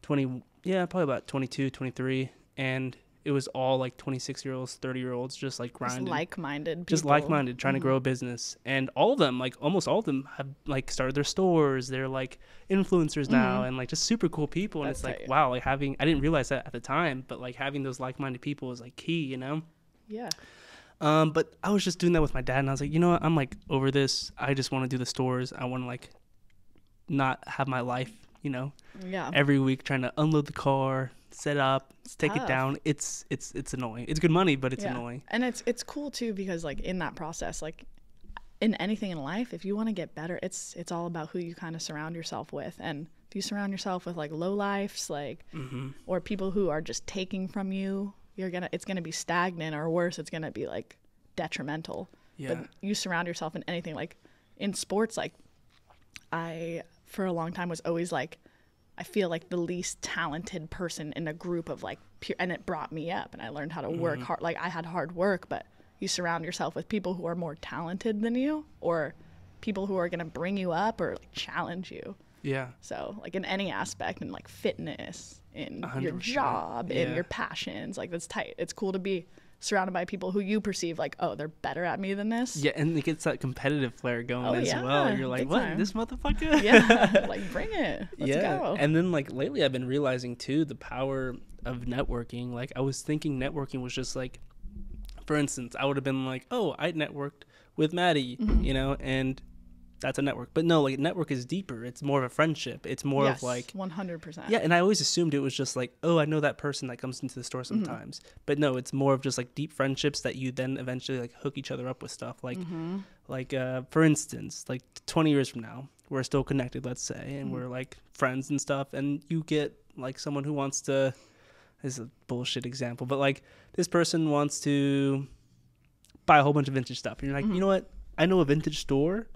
20, yeah, probably about 22, 23. And it was all like 26-year-olds, 30-year-olds, just like grinding. Just like-minded people. Just like-minded, trying to grow a business. And all of them, like almost all of them have like started their stores. They're like influencers now and like just super cool people. And That's it's like, tight. wow, like I didn't realize that at the time, but like having those like-minded people is like key, you know? Yeah. But I was just doing that with my dad, and I was like, you know what? I'm like over this. I just want to do the stores. I want to like not have my life, you know, every week trying to unload the car, set up, take it down. It's annoying. It's good money, but it's annoying. And it's cool too, because like in that process, like in anything in life, if you want to get better, it's all about who you kind of surround yourself with. And if you surround yourself with like low lifes, like or people who are just taking from you, it's gonna be stagnant, or worse, it's gonna be like detrimental. But you surround yourself in anything, like in sports, like I for a long time was always like, I feel like the least talented person in a group of like pure, and it brought me up, and I learned how to work hard. Like I had hard work, but you surround yourself with people who are more talented than you, or people who are gonna bring you up or like challenge you. Yeah. So like in any aspect, in like fitness, in 100%. your job, in your passions, like that's tight. It's cool to be surrounded by people who you perceive like, oh, they're better at me than this. Yeah, and it gets that competitive flair going as well. You're like, what? Time. This motherfucker? Yeah, like bring it. Let's go. And then like lately I've been realizing too the power of networking. Like I was thinking networking was just like, for instance, I would have been like, oh, I networked with Madi, you know, and that's a network. But no, like network is deeper. It's more of a friendship. It's more of like 100%. Yeah, and I always assumed it was just like, oh, I know that person that comes into the store sometimes. But no, it's more of just like deep friendships that you then eventually like hook each other up with stuff. Like for instance, like 20 years from now, we're still connected, let's say, and we're like friends and stuff, and you get like someone who wants to, this is a bullshit example, but like this person wants to buy a whole bunch of vintage stuff. And you're like, you know what? I know a vintage store,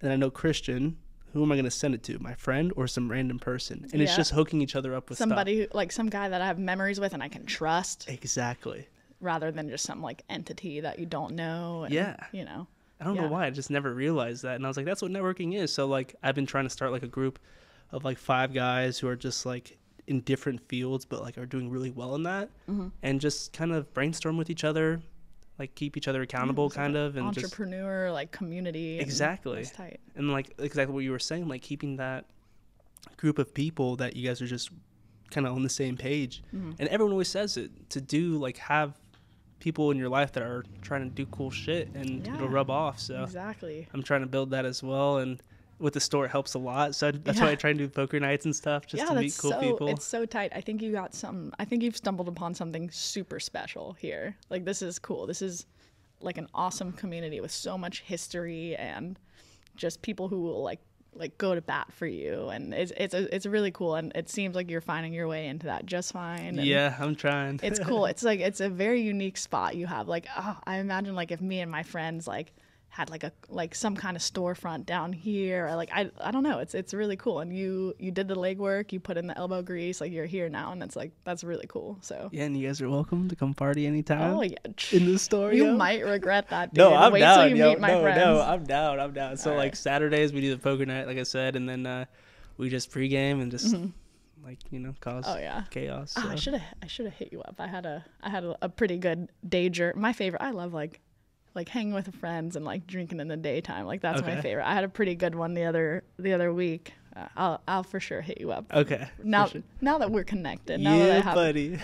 and I know Christian. Who am I going to send it to? My friend or some random person? And it's just hooking each other up with somebody who, like some guy that I have memories with and I can trust. Exactly. Rather than just some like entity that you don't know. And, you know. I don't know why. I just never realized that. And I was like, that's what networking is. So like I've been trying to start like a group of like 5 guys who are just like in different fields, but like are doing really well in that, and just kind of brainstorm with each other. Like keep each other accountable, kind of, and entrepreneur just, like community. Exactly. That's tight. And like exactly what you were saying, like keeping that group of people that you guys are just kind of on the same page. And everyone always says it, to do like have people in your life that are trying to do cool shit, and it'll rub off. So exactly, I'm trying to build that as well, and with the store it helps a lot. So that's why I try and do poker nights and stuff, just to meet cool people. It's so tight. I think you've stumbled upon something super special here. Like this is cool. This is like an awesome community with so much history and just people who will like go to bat for you, and it's really cool. And it seems like you're finding your way into that just fine. And yeah, I'm trying. It's cool. It's like it's a very unique spot you have. Like I imagine like if me and my friends like had like some kind of storefront down here, or like I don't know, it's really cool. And you did the legwork, you put in the elbow grease, like you're here now, and that's really cool. So yeah, and you guys are welcome to come party anytime. Oh yeah, in the store. You might regret that, dude. No, I'm Wait down. till you meet my friends. No, I'm down. So all like right. Saturdays we do the poker night, like I said, and then we just pregame and just like, you know, cause chaos. So. I should have hit you up. I had a pretty good danger. My favorite. I love like hanging with friends and like drinking in the daytime. Like that's my favorite. I had a pretty good one the other week. I'll for sure hit you up. Okay. Now sure. now that we're connected. Now that I have, buddy.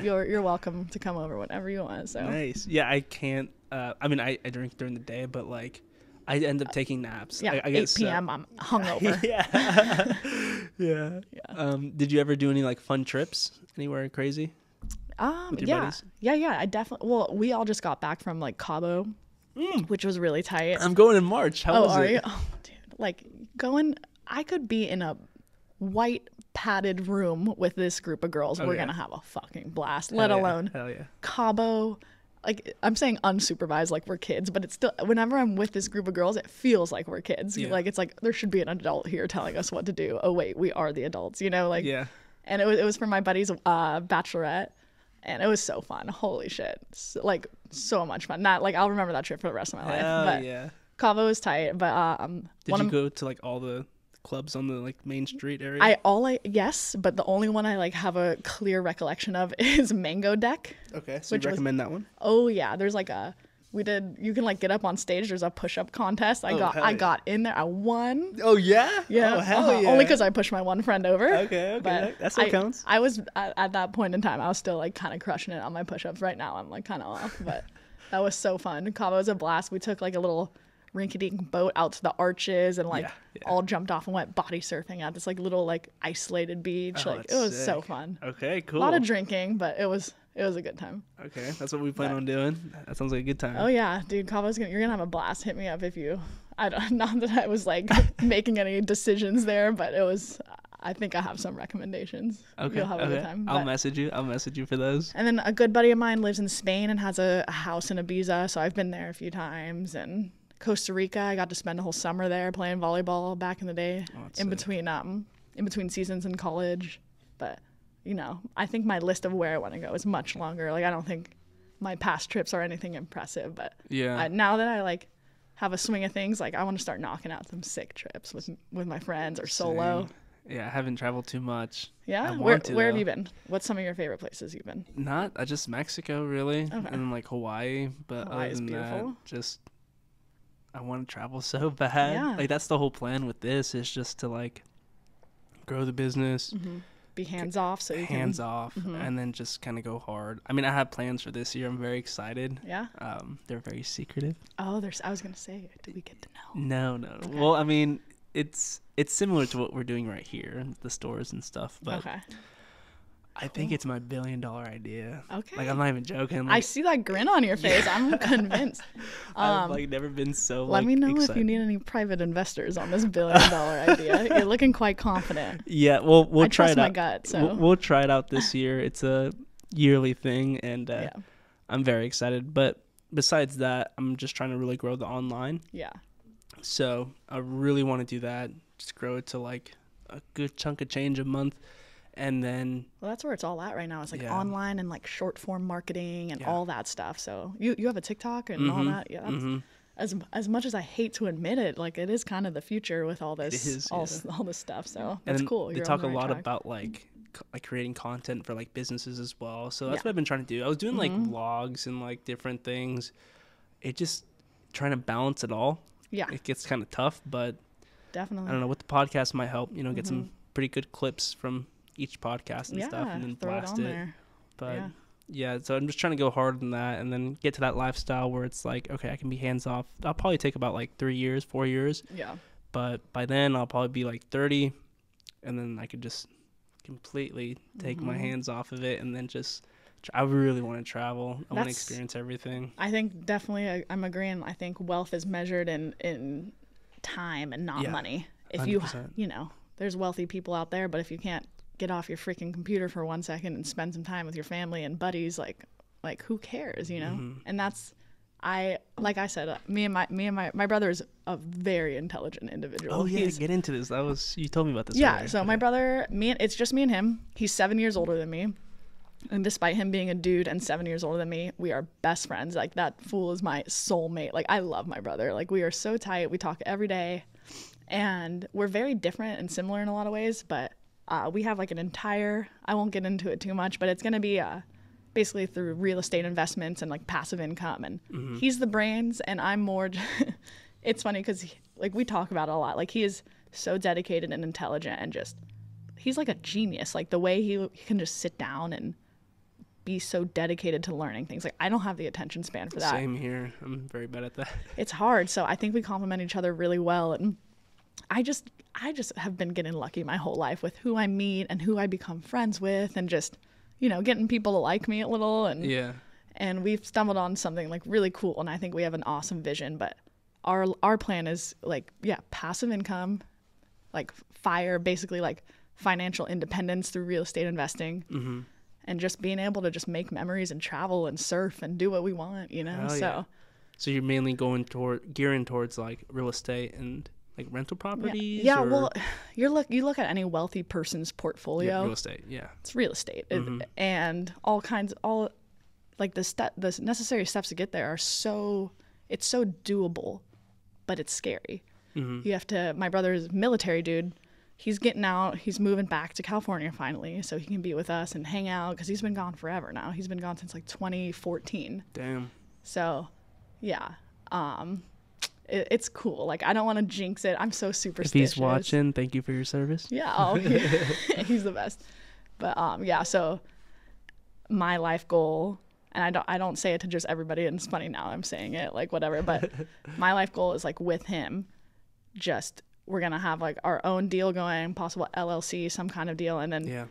You're welcome to come over whenever you want. So nice. Yeah, I can't. I mean, I drink during the day, but like I end up taking naps. Yeah. I 8 p.m. I'm hungover. Yeah. Did you ever do any like fun trips anywhere crazy? With your buddies? Yeah. I definitely. Well, we all just got back from like Cabo, which was really tight. I'm going in March. How was it? Are you? Oh, dude, like going. I could be in a white padded room with this group of girls. We're gonna have a fucking blast. Let alone Cabo. Like I'm saying unsupervised, like we're kids, but it's still. Whenever I'm with this group of girls, it feels like we're kids. Yeah. Like it's like there should be an adult here telling us what to do. Oh wait, we are the adults. You know, like yeah. And it was for my buddy's bachelorette. And it was so fun. Holy shit. So much fun. Not like I'll remember that trip for the rest of my life. But yeah. Cabo is tight, but Did you go to like all the clubs on the like main street area? Yes, but the only one I like have a clear recollection of is Mango Deck. Okay, so you recommend that one? Oh yeah, there's like you can like get up on stage. There's a push-up contest. I got in there. I won. Oh yeah? Yeah. Oh hell yeah. Only because I pushed my one friend over. Okay. But That still counts. I was at that point in time. I was still like kind of crushing it on my push-ups. Right now, I'm like kind of off, but that was so fun. Cabo was a blast. We took like a little rinky-dink boat out to the arches and like all jumped off and went body surfing at this like little like isolated beach. Oh, like it was sick. so fun. Okay, cool. A lot of drinking, but it was a good time. Okay, that's what we plan on doing. That sounds like a good time. Oh yeah, dude, you're gonna have a blast. Hit me up if you. Not that I was like making any decisions there, but it was. I think I have some recommendations. Okay, You'll have a good time. I'll message you. I'll message you for those. And then a good buddy of mine lives in Spain and has a house in Ibiza, so I've been there a few times. And Costa Rica, I got to spend a whole summer there playing volleyball back in the day, in between seasons in college. But I think my list of where I want to go is much longer. Like I don't think my past trips are anything impressive, but now that I like have a swing of things, like I want to start knocking out some sick trips with my friends or solo. Same. Yeah, I haven't traveled too much. Yeah, where have you been? What's some of your favorite places you've been? Not just Mexico really, and like Hawaii. But Hawaii is other than beautiful. that, just I want to travel so bad. Yeah. Like that's the whole plan with this is just to like grow the business. Mm-hmm. Be hands off, so you hands off, and then just kind of go hard. I mean, I have plans for this year. I'm very excited. Yeah. They're very secretive. Oh, I was gonna say, did we get to know? No. Okay. Well, I mean, it's similar to what we're doing right here, the stores and stuff. But okay. I think it's my $1 billion idea. Okay. Like I'm not even joking. Like, I see that grin on your face. I'm convinced. I've like never been so. Let me know excited. if you need any private investors on this $1 billion idea. You're looking quite confident. Yeah, we'll try trust it my out. gut, so We'll try it out this year. It's a yearly thing, and I'm very excited. But besides that, I'm just trying to really grow the online. Yeah. So I really want to do that. Just grow it to like a good chunk of change a month. And then that's where it's all at right now. It's like online and like short form marketing and all that stuff. So you have a TikTok and all that. Yeah. That's, as much as I hate to admit it, like it is kind of the future with all this, all this stuff. So that's cool. They talk a lot about like creating content for like businesses as well. So that's what I've been trying to do. I was doing like vlogs and like different things. It just trying to balance it all. Yeah. It gets kind of tough, but definitely. I don't know, with the podcast might help, get some pretty good clips from each podcast and stuff and then blast it. There. But so I'm just trying to go hard on that and then get to that lifestyle where it's like, okay, I can be hands off. I'll probably take about like 3 years, 4 years. Yeah. But by then I'll probably be like 30 and then I could just completely take my hands off of it and then just I really want to travel. I want to experience everything. I think definitely I'm agreeing. I think wealth is measured in time and not money. If 100%. There's wealthy people out there, but if you can't get off your freaking computer for 1 second and spend some time with your family and buddies, like who cares, And that's like I said, me and my brother is a very intelligent individual. Oh yeah, get into this. You told me about this. Yeah, earlier. so my brother, it's just me and him. He's 7 years older than me. And despite him being a dude and 7 years older than me, we are best friends. Like that fool is my soulmate. Like I love my brother. Like we are so tight. We talk every day. And we're very different and similar in a lot of ways, but we have like I won't get into it too much, but it's going to be basically through real estate investments and like passive income. And he's the brains and I'm more, it's funny because like we talk about it a lot. Like he is so dedicated and intelligent and he's like a genius. Like the way he can just sit down and be so dedicated to learning things. Like I don't have the attention span for that. Same here. I'm very bad at that. It's hard. So I think we complement each other really well. And I just have been getting lucky my whole life with who I meet and who I become friends with and just, getting people to like me a little. And we've stumbled on something like really cool. And I think we have an awesome vision, but our plan is like, passive income, like basically like financial independence through real estate investing and just being able to just make memories and travel and surf and do what we want, So you're mainly gearing towards like real estate and like rental properties? Yeah, well, you look at any wealthy person's portfolio. Yeah, real estate, yeah. It's real estate. And all like the necessary steps to get there it's so doable. but it's scary. Mm-hmm. You have to, my brother's military dude, he's getting out, he's moving back to California finally, so he can be with us and hang out, because he's been gone forever now. He's been gone since like 2014. Damn. So, yeah. It's cool. Like, I don't want to jinx it. I'm so superstitious. If he's watching, thank you for your service. Yeah. Oh, yeah. He's the best. But, yeah, so my life goal, and I don't say it to just everybody, and it's funny now I'm saying it, like, whatever, but my life goal is, like, with him, just, we're going to have, like, our own deal going, possible LLC, some kind of deal, and then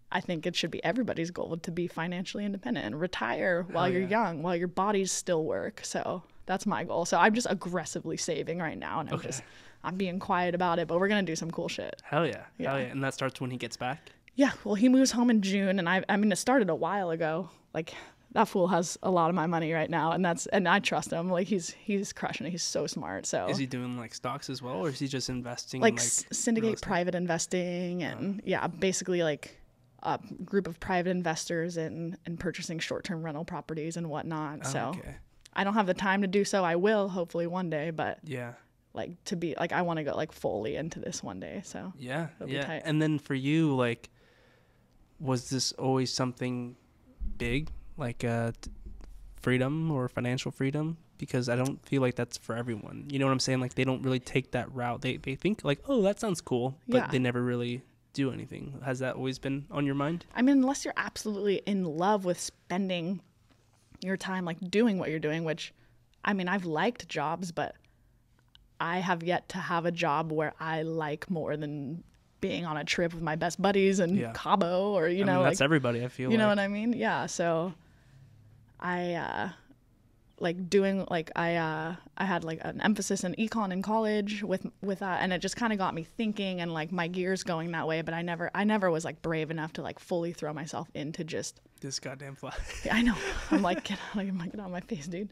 I think it should be everybody's goal to be financially independent and retire while you're young, while your bodies still work. So that's my goal. So I'm just aggressively saving right now, and I'm being quiet about it, but we're going to do some cool shit. Hell yeah. Hell yeah. And that starts when he gets back? Yeah. Well, he moves home in June, and I mean, it started a while ago. Like, that fool has a lot of my money right now, and I trust him. Like, he's crushing it. He's so smart. So is he doing like stocks as well, or is he just investing like, in, syndicate private investing, and basically like a group of private investors and purchasing short-term rental properties and whatnot. So I don't have the time to do so. I will hopefully one day, but like, to be like, I want to go like fully into this one day. So yeah. And then for you, like, was this always something big, like freedom or financial freedom? Because I don't feel like that's for everyone. You know what I'm saying? Like, they don't really take that route. They think like, oh, that sounds cool, but they never really do anything. Has that always been on your mind? I mean, unless you're absolutely in love with spending your time like doing what you're doing, which, I mean, I've liked jobs, but I have yet to have a job where I like more than being on a trip with my best buddies in Cabo, or, you know, that's like, everybody, I feel you know what I mean? Yeah. So I, like doing, like, I had like an emphasis in econ in college with that, and it just kind of got me thinking and like my gears going that way, but I never was like brave enough to like fully throw myself into just this goddamn fly. Yeah, I know. I'm like, get on my face, dude.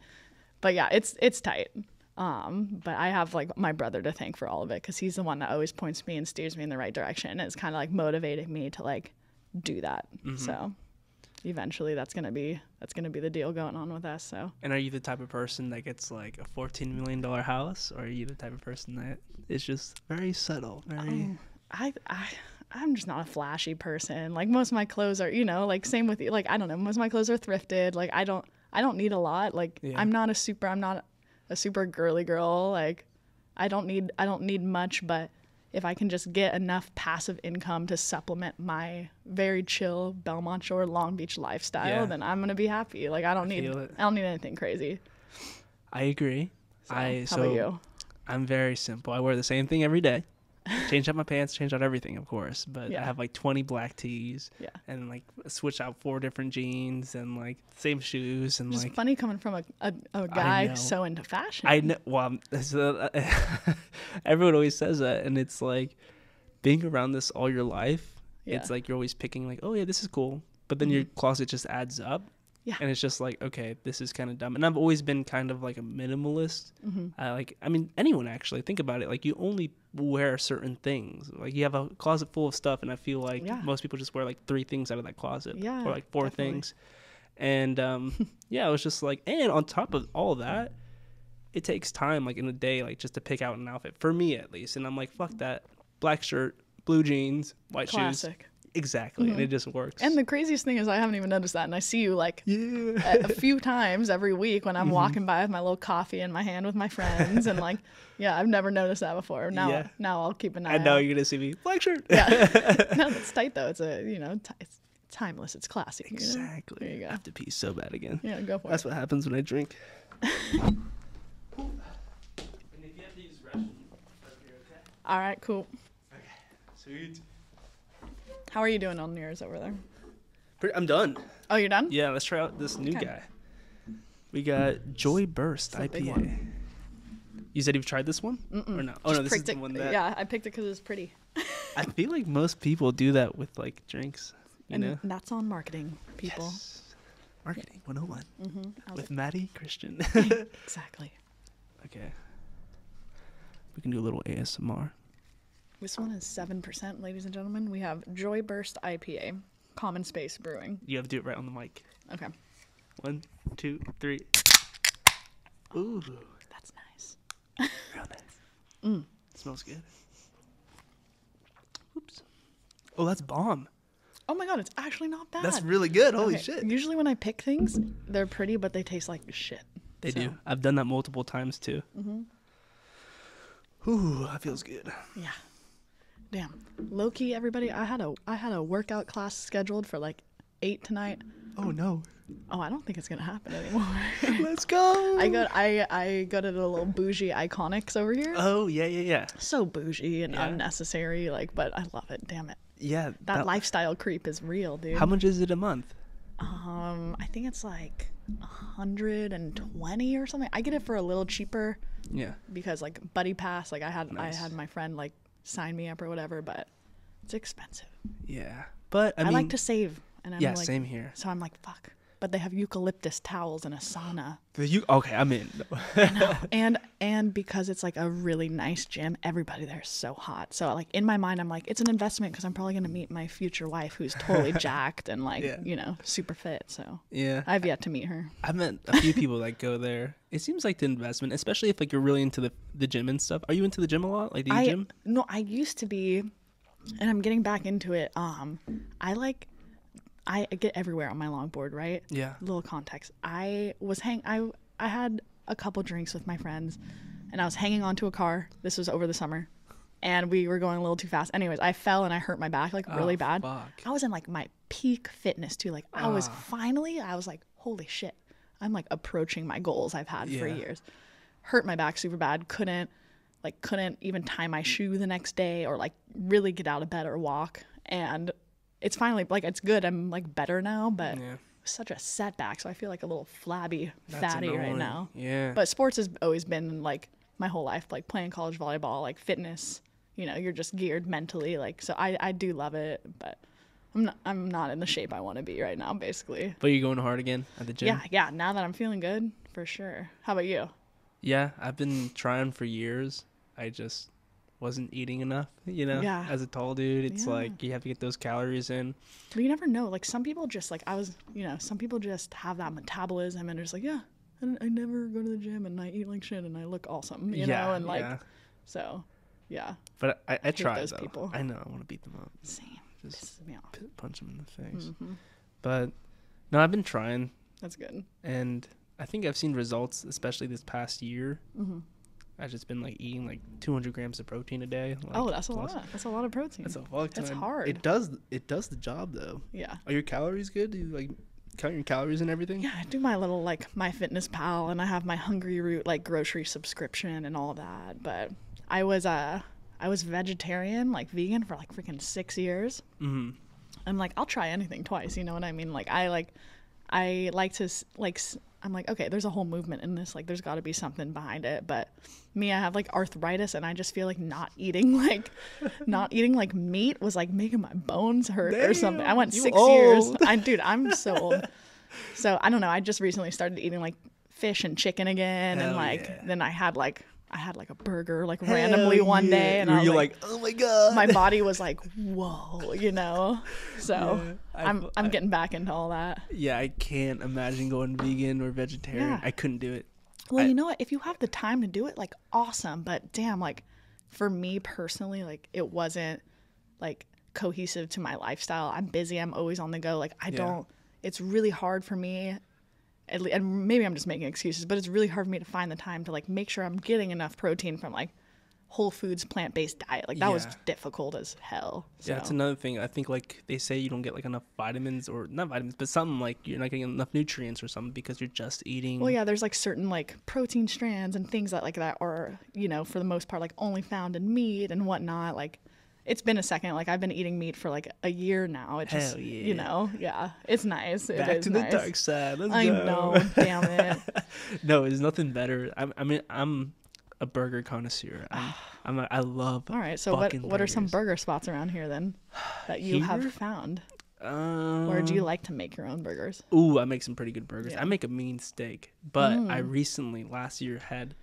But yeah, it's tight. But I have like my brother to thank for all of it, because he's the one that always points me and steers me in the right direction, and it's kind of like motivating me to like do that. So eventually that's gonna be the deal going on with us. So. And are you the type of person that gets like a $14 million house, or are you the type of person that is just very subtle, very? I'm just not a flashy person. Like, most of my clothes are, you know, like, same with you. Like, I don't know, most of my clothes are thrifted. Like, I don't need a lot. Like, I'm not a super girly girl. Like, I don't need much, but if I can just get enough passive income to supplement my very chill Belmont Shore, Long Beach lifestyle, then I'm gonna be happy. Like, I don't need anything crazy. I agree. So, how about you? I'm very simple. I wear the same thing every day. Change out my pants, change out everything, of course. But I have like 20 black tees, and like switch out 4 different jeans, and like same shoes, and it's like funny coming from a guy so into fashion. I know. Well, everyone always says that, and it's like being around this all your life. It's like you're always picking like, oh yeah, this is cool, but then your closet just adds up. Yeah. And it's just like, okay, this is kind of dumb. And I've always been kind of like a minimalist. I mean, anyone actually, think about it. Like, you only wear certain things. Like, you have a closet full of stuff, and I feel like most people just wear like 3 things out of that closet. Yeah, or like 4 things. And it was just like, and on top of all that, it takes time, like in a day, like just to pick out an outfit, for me at least. And I'm like, fuck that. Black shirt, blue jeans, white shoes. Exactly. And it just works. And the craziest thing is, I haven't even noticed that, and I see you like a few times every week when I'm walking by with my little coffee in my hand with my friends, and like, I've never noticed that before. Now I'll keep an eye out. I know you're gonna see me black shirt. No, that's tight though. It's it's timeless. It's classy. Exactly. There you go. I have to pee so bad again. Yeah, go for it. That's what happens when I drink. All right, cool. Okay, sweet. How are you doing on yours over there? I'm done. Oh, you're done? Yeah, let's try out this new guy. We got Joy Burst IPA. You said you've tried this one? Or no? Oh, no, this is the one that... Yeah, I picked it because it's pretty. I feel like most people do that with, like, drinks. You know? And that's on marketing, people. Yes. Marketing 101. With Madi Christian. Exactly. Okay. We can do a little ASMR. This one is 7%, ladies and gentlemen. We have Joy Burst IPA, Common Space Brewing. You have to do it right on the mic. Okay. 1, 2, 3. Ooh. That's nice. It smells good. Oops. Oh, that's bomb. Oh my god, it's actually not bad. That's really good. Holy Okay, shit. Usually when I pick things, they're pretty, but they taste like shit. They do. I've done that multiple times too. Ooh, that feels good. Yeah. Damn. Low key, everybody. I had a workout class scheduled for like 8 tonight. Oh no. Oh, I don't think it's gonna happen anymore. Let's go. I go to the little bougie Iconics over here. Oh yeah. So bougie and unnecessary, like, but I love it. Damn it. Yeah. That lifestyle creep is real, dude. How much is it a month? I think it's like 120 or something. I get it for a little cheaper. Yeah. Because like Buddy Pass, like I had my friend like sign me up or whatever, but it's expensive. Yeah. But I mean, like to save, and I'm like, same here. So I'm like, fuck. But they have eucalyptus towels and a sauna. Okay, I'm in. and because it's like a really nice gym, everybody there is so hot. So like in my mind, I'm like, it's an investment because I'm probably gonna meet my future wife who's totally jacked and like super fit. So yeah, I've yet to meet her. I've met a few people that go there. It seems like the investment, especially if like you're really into the gym and stuff. Are you into the gym a lot? Like the gym? No, I used to be, and I'm getting back into it. I get everywhere on my longboard, right? Yeah. Little context. I had a couple drinks with my friends, and I was hanging onto a car. This was over the summer, and we were going a little too fast. Anyways, I fell and I hurt my back like really bad. Fuck. I was in like my peak fitness too. Like I was like, holy shit, I'm like approaching my goals I've had for years. Hurt my back super bad. Couldn't even tie my shoe the next day or like really get out of bed or walk. And it's finally like it's good. I'm like better now, but it was such a setback. So I feel like a little flabby, fatty right now. Yeah. But sports has always been like my whole life, like playing college volleyball, like fitness. You know, you're just geared mentally. Like so, I do love it, but I'm not in the shape I want to be right now, basically. But you're going hard again at the gym? Yeah. Now that I'm feeling good, for sure. How about you? Yeah, I've been trying for years. I just wasn't eating enough, as a tall dude. It's like you have to get those calories in. But you never know. Like some people just like some people just have that metabolism and they're just like, yeah, I never go to the gym and I eat like shit and I look awesome, you know, and like, so, yeah. But I try those though. people. I know I want to beat them up. Same. Just pisses me off. Punch them in the face. But no, I've been trying. That's good. And I think I've seen results, especially this past year. I've just been like eating like 200 grams of protein a day. Like, that's a lot. That's a lot of protein. That's a fuck ton. That's hard. It does the job though. Yeah. Are your calories good? Do you like count your calories and everything? Yeah, I do my little like MyFitnessPal, and I have my Hungry Root like grocery subscription and all of that. But I was vegetarian, like vegan for like freaking 6 years. I'm like, I'll try anything twice. You know what I mean? Like I like to like. I'm like, okay, there's a whole movement in this. Like, there's got to be something behind it. But me, I have like arthritis, and I just feel like not eating like meat was like making my bones hurt or something. I went 6 years. I'm so old. So I don't know. I just recently started eating like fish and chicken again, and like then I had like a burger like randomly one day, and I was like, oh my god, my body was like, whoa, you know. So I'm getting back into all that. Yeah, I can't imagine going vegan or vegetarian. Yeah. I couldn't do it. Well, you know what? If you have the time to do it, like awesome. But damn, like for me personally, like it wasn't like cohesive to my lifestyle. I'm busy. I'm always on the go. Like it's really hard for me. And maybe I'm just making excuses, but it's really hard for me to find the time to like make sure I'm getting enough protein from like whole foods, plant-based diet. Like that was difficult as hell. So. Yeah, it's another thing. I think like they say you don't get like enough vitamins, or not vitamins, but something like you're not getting enough nutrients or something because you're just eating. Well, yeah, there's like certain like protein strands and things like that are, you know, for the most part like only found in meat and whatnot. Like it's been a second. Like I've been eating meat for like a year now. It just, you know, it's nice. Back to the dark side. Let's I go. know. Damn it. No, there's nothing better. I'm a burger connoisseur. I love. All right. So what are some burger spots around here then that you have found? Or do you like to make your own burgers? Ooh, I make some pretty good burgers. Yeah. I make a mean steak, but I recently last year had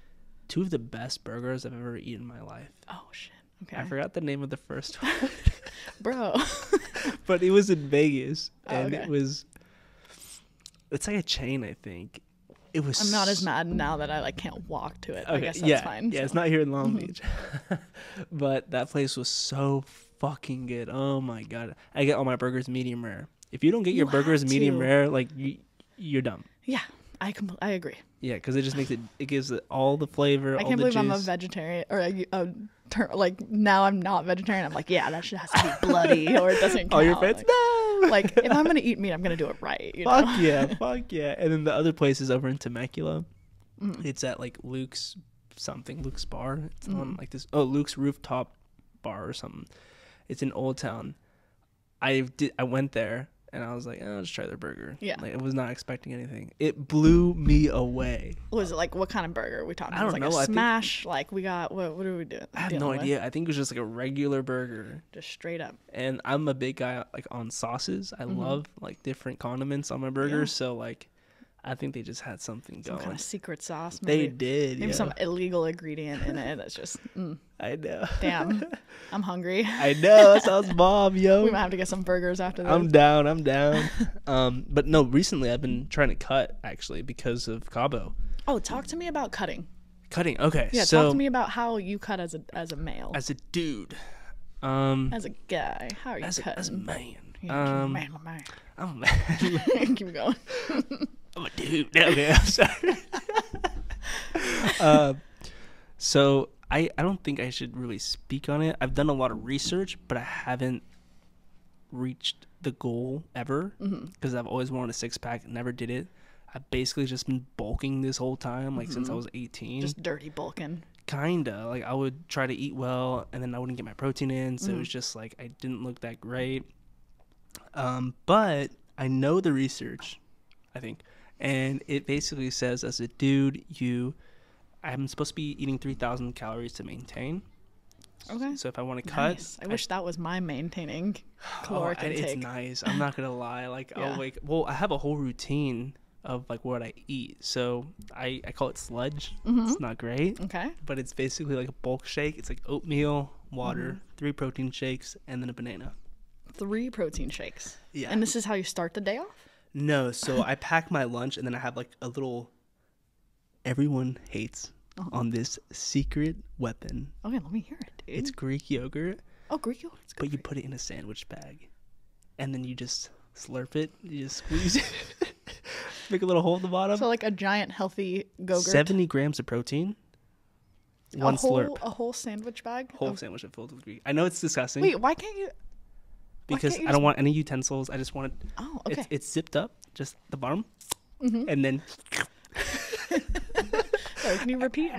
2 of the best burgers I've ever eaten in my life. Oh shit. Okay. I forgot the name of the first one. Bro. But it was in Vegas, and okay. it's like a chain, I think. It was. I'm not as mad now that I like can't walk to it. I Okay, guess that's fine. Yeah, so. it's not here in Long Beach. But that place was so fucking good. Oh my god. I get all my burgers medium rare. If you don't get your burgers have medium to. rare, like you're dumb. Yeah, I agree. Yeah, because it just makes it gives it all the flavor. I all can't the believe juice. I'm a vegetarian or like now I'm not vegetarian. I'm like, yeah, that shit has to be bloody or it doesn't count. All your friends, like, no. like if I'm gonna eat meat, I'm gonna do it right. You Fuck know? yeah, fuck yeah. And then the other place is over in Temecula. It's at like Luke's Bar. It's on like this. Oh, Luke's Rooftop Bar or something. It's in Old Town. I went there and I was like, I'll just try their burger. Yeah. Like, I was not expecting anything. It blew me away. Was it like what kind of burger are we talking? I don't like know, A I think- smash. Like we got what are we doing? I have no idea. I think it was just like a regular burger. Just straight up. And I'm a big guy like on sauces. I love like different condiments on my burgers. Yeah. So like, I think they just had something Some going. kind of secret sauce. They Maybe. did. Maybe yeah. some illegal ingredient in it. That's just. I know. Damn, I'm hungry. I know. That sounds bomb, yo. We might have to get some burgers after this. I'm down. But no, recently I've been trying to cut actually because of Cabo. Oh, talk to me about cutting. Cutting. Okay. Yeah, so talk to me about how you cut as a male, as a dude, as a guy. How are you as cutting? a man. Yeah, man. I'm a man. Keep going. I'm a dude. Okay, I'm sorry. So I don't think I should really speak on it. I've done a lot of research, but I haven't reached the goal ever because I've always wanted a six-pack, never did it. I've basically just been bulking this whole time, like since I was 18. Just dirty bulking. Kinda. Like I would try to eat well, and then I wouldn't get my protein in, so it was just like I didn't look that great. But I know the research, I think, and it basically says as a dude, I'm supposed to be eating 3,000 calories to maintain. Okay. So if I want to cut, Nice. I wish that was my maintaining caloric intake. it's nice. I'm not gonna lie. Like Yeah. I have a whole routine of like what I eat. So I call it sludge. It's not great, Okay. but it's basically like a bulk shake. It's like oatmeal, water, 3 protein shakes, and then a banana. 3 protein shakes. Yeah. And this is how you start the day off? No, so I pack my lunch and then I have like a little. Everyone hates on this secret weapon. Okay, let me hear it, dude. It's Greek yogurt, Oh, Greek yogurt's good. but you put it in a sandwich bag, and then you just slurp it. You just squeeze it, make a little hole at the bottom. So like a giant healthy go-gurt. 70 grams of protein. One slurp. A whole sandwich bag? Whole sandwich filled with Greek. I know it's disgusting. Wait, why can't you? because can't you I don't want any utensils. I just want it. Oh, okay. It's zipped up, just the bottom, and then Sorry, can you repeat?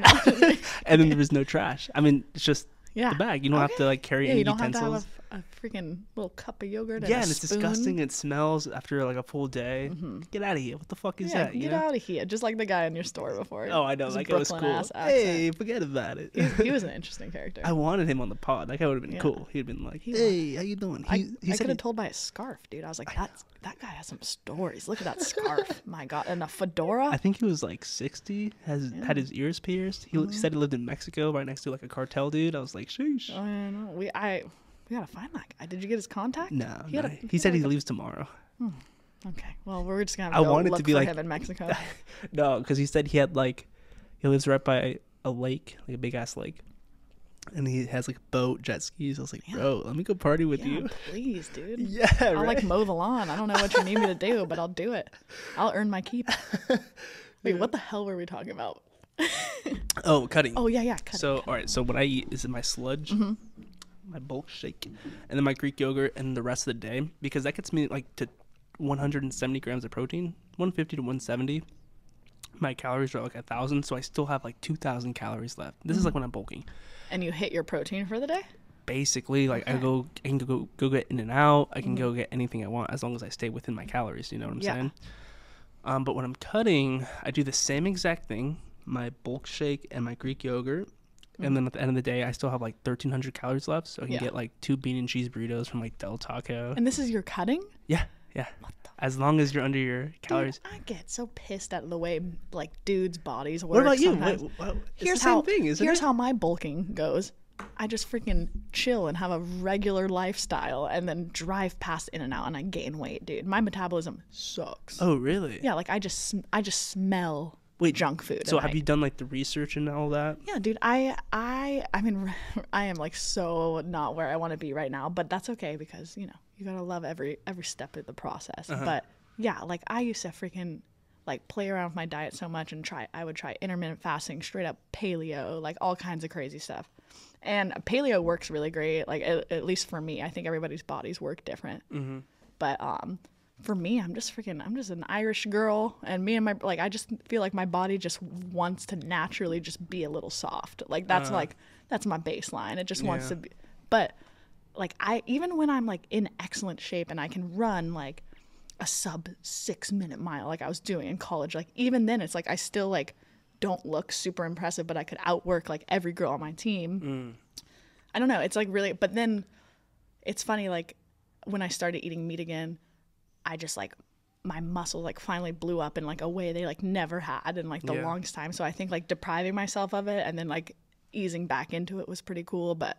and then there is no trash. I mean, it's just Yeah. the bag. You don't have to like carry Yeah, any you don't utensils. have to have a freaking little cup of yogurt. Yeah, and and a it's spoon. disgusting. It smells after like a full day. Get out of here! What the fuck is Yeah, that? You get know? out of here. Just like the guy in your store before. Oh, I know. His That guy was Brooklyn cool. ass Hey, accent. forget about it. He was an interesting character. I wanted him on the pod. That guy would have been Yeah. cool. He'd been like, He "Hey, how you doing?" I He could said have told by his scarf, dude. I was like, that guy has some stories. Look at that scarf. My God. And a fedora. I think he was like 60. Had his ears pierced. He said he lived in Mexico, right next to like a cartel dude. I was like, sheesh. I know. We gotta find that guy. Did you get his contact? No, He had no. a- He said had he like leaves tomorrow. Okay. Well, we're just gonna I have to go wanted to look be for like- him in Mexico. No, because he said he lives right by a lake, like a big ass lake, and he has like a boat, jet skis. I was like, bro, let me go party with Yeah, you. please, dude. Yeah, I'll right. like mow the lawn. I don't know what you need me to do, but I'll do it. I'll earn my keep. Wait, what the hell were we talking about? Oh, cutting. Oh yeah, cutting. So all right, so what I eat is my sludge, my bulk shake, and then my Greek yogurt, and the rest of the day, because that gets me like to 170 grams of protein, 150 to 170. My calories are like 1,000, so I still have like 2,000 calories left. This is like when I'm bulking. And you hit your protein for the day? Basically, like I can go get in and out. I can go get anything I want as long as I stay within my calories. You know what I'm Yeah. saying? But when I'm cutting, I do the same exact thing: my bulk shake and my Greek yogurt. And then at the end of the day, I still have like 1,300 calories left, so I can Yeah. get like 2 bean and cheese burritos from like Del Taco. And this is your cutting? Yeah. As long as you're under your Dude, calories. I get so pissed at the way like dudes' bodies work. What about you? sometimes. It's Here's the same how thing, isn't here's it? how my bulking goes. I just freaking chill and have a regular lifestyle, and then drive past In-N-Out, and I gain weight, dude. My metabolism sucks. Oh, really? Yeah, like I just smell Wait, junk food. So have you done like the research and all that? Yeah, dude. I mean, I am like so not where I want to be right now, but that's okay because you gotta love every step of the process. But yeah, like I used to freaking like play around with my diet so much and I would try intermittent fasting, straight up paleo, like all kinds of crazy stuff. And paleo works really great, like at least for me. I think everybody's bodies work different. But for me, I'm just an Irish girl, and me and my, like, I just feel like my body just wants to naturally just be a little soft. Like that's that's my baseline. It just wants to be. But like even when I'm like in excellent shape and I can run like a sub 6-minute mile like I was doing in college, like even then it's like I still like don't look super impressive, but I could outwork like every girl on my team. I don't know, it's like really, but then it's funny, like when I started eating meat again, I just like my muscles like finally blew up in like a way they like never had in like the longest time. So I think like depriving myself of it and then like easing back into it was pretty cool. But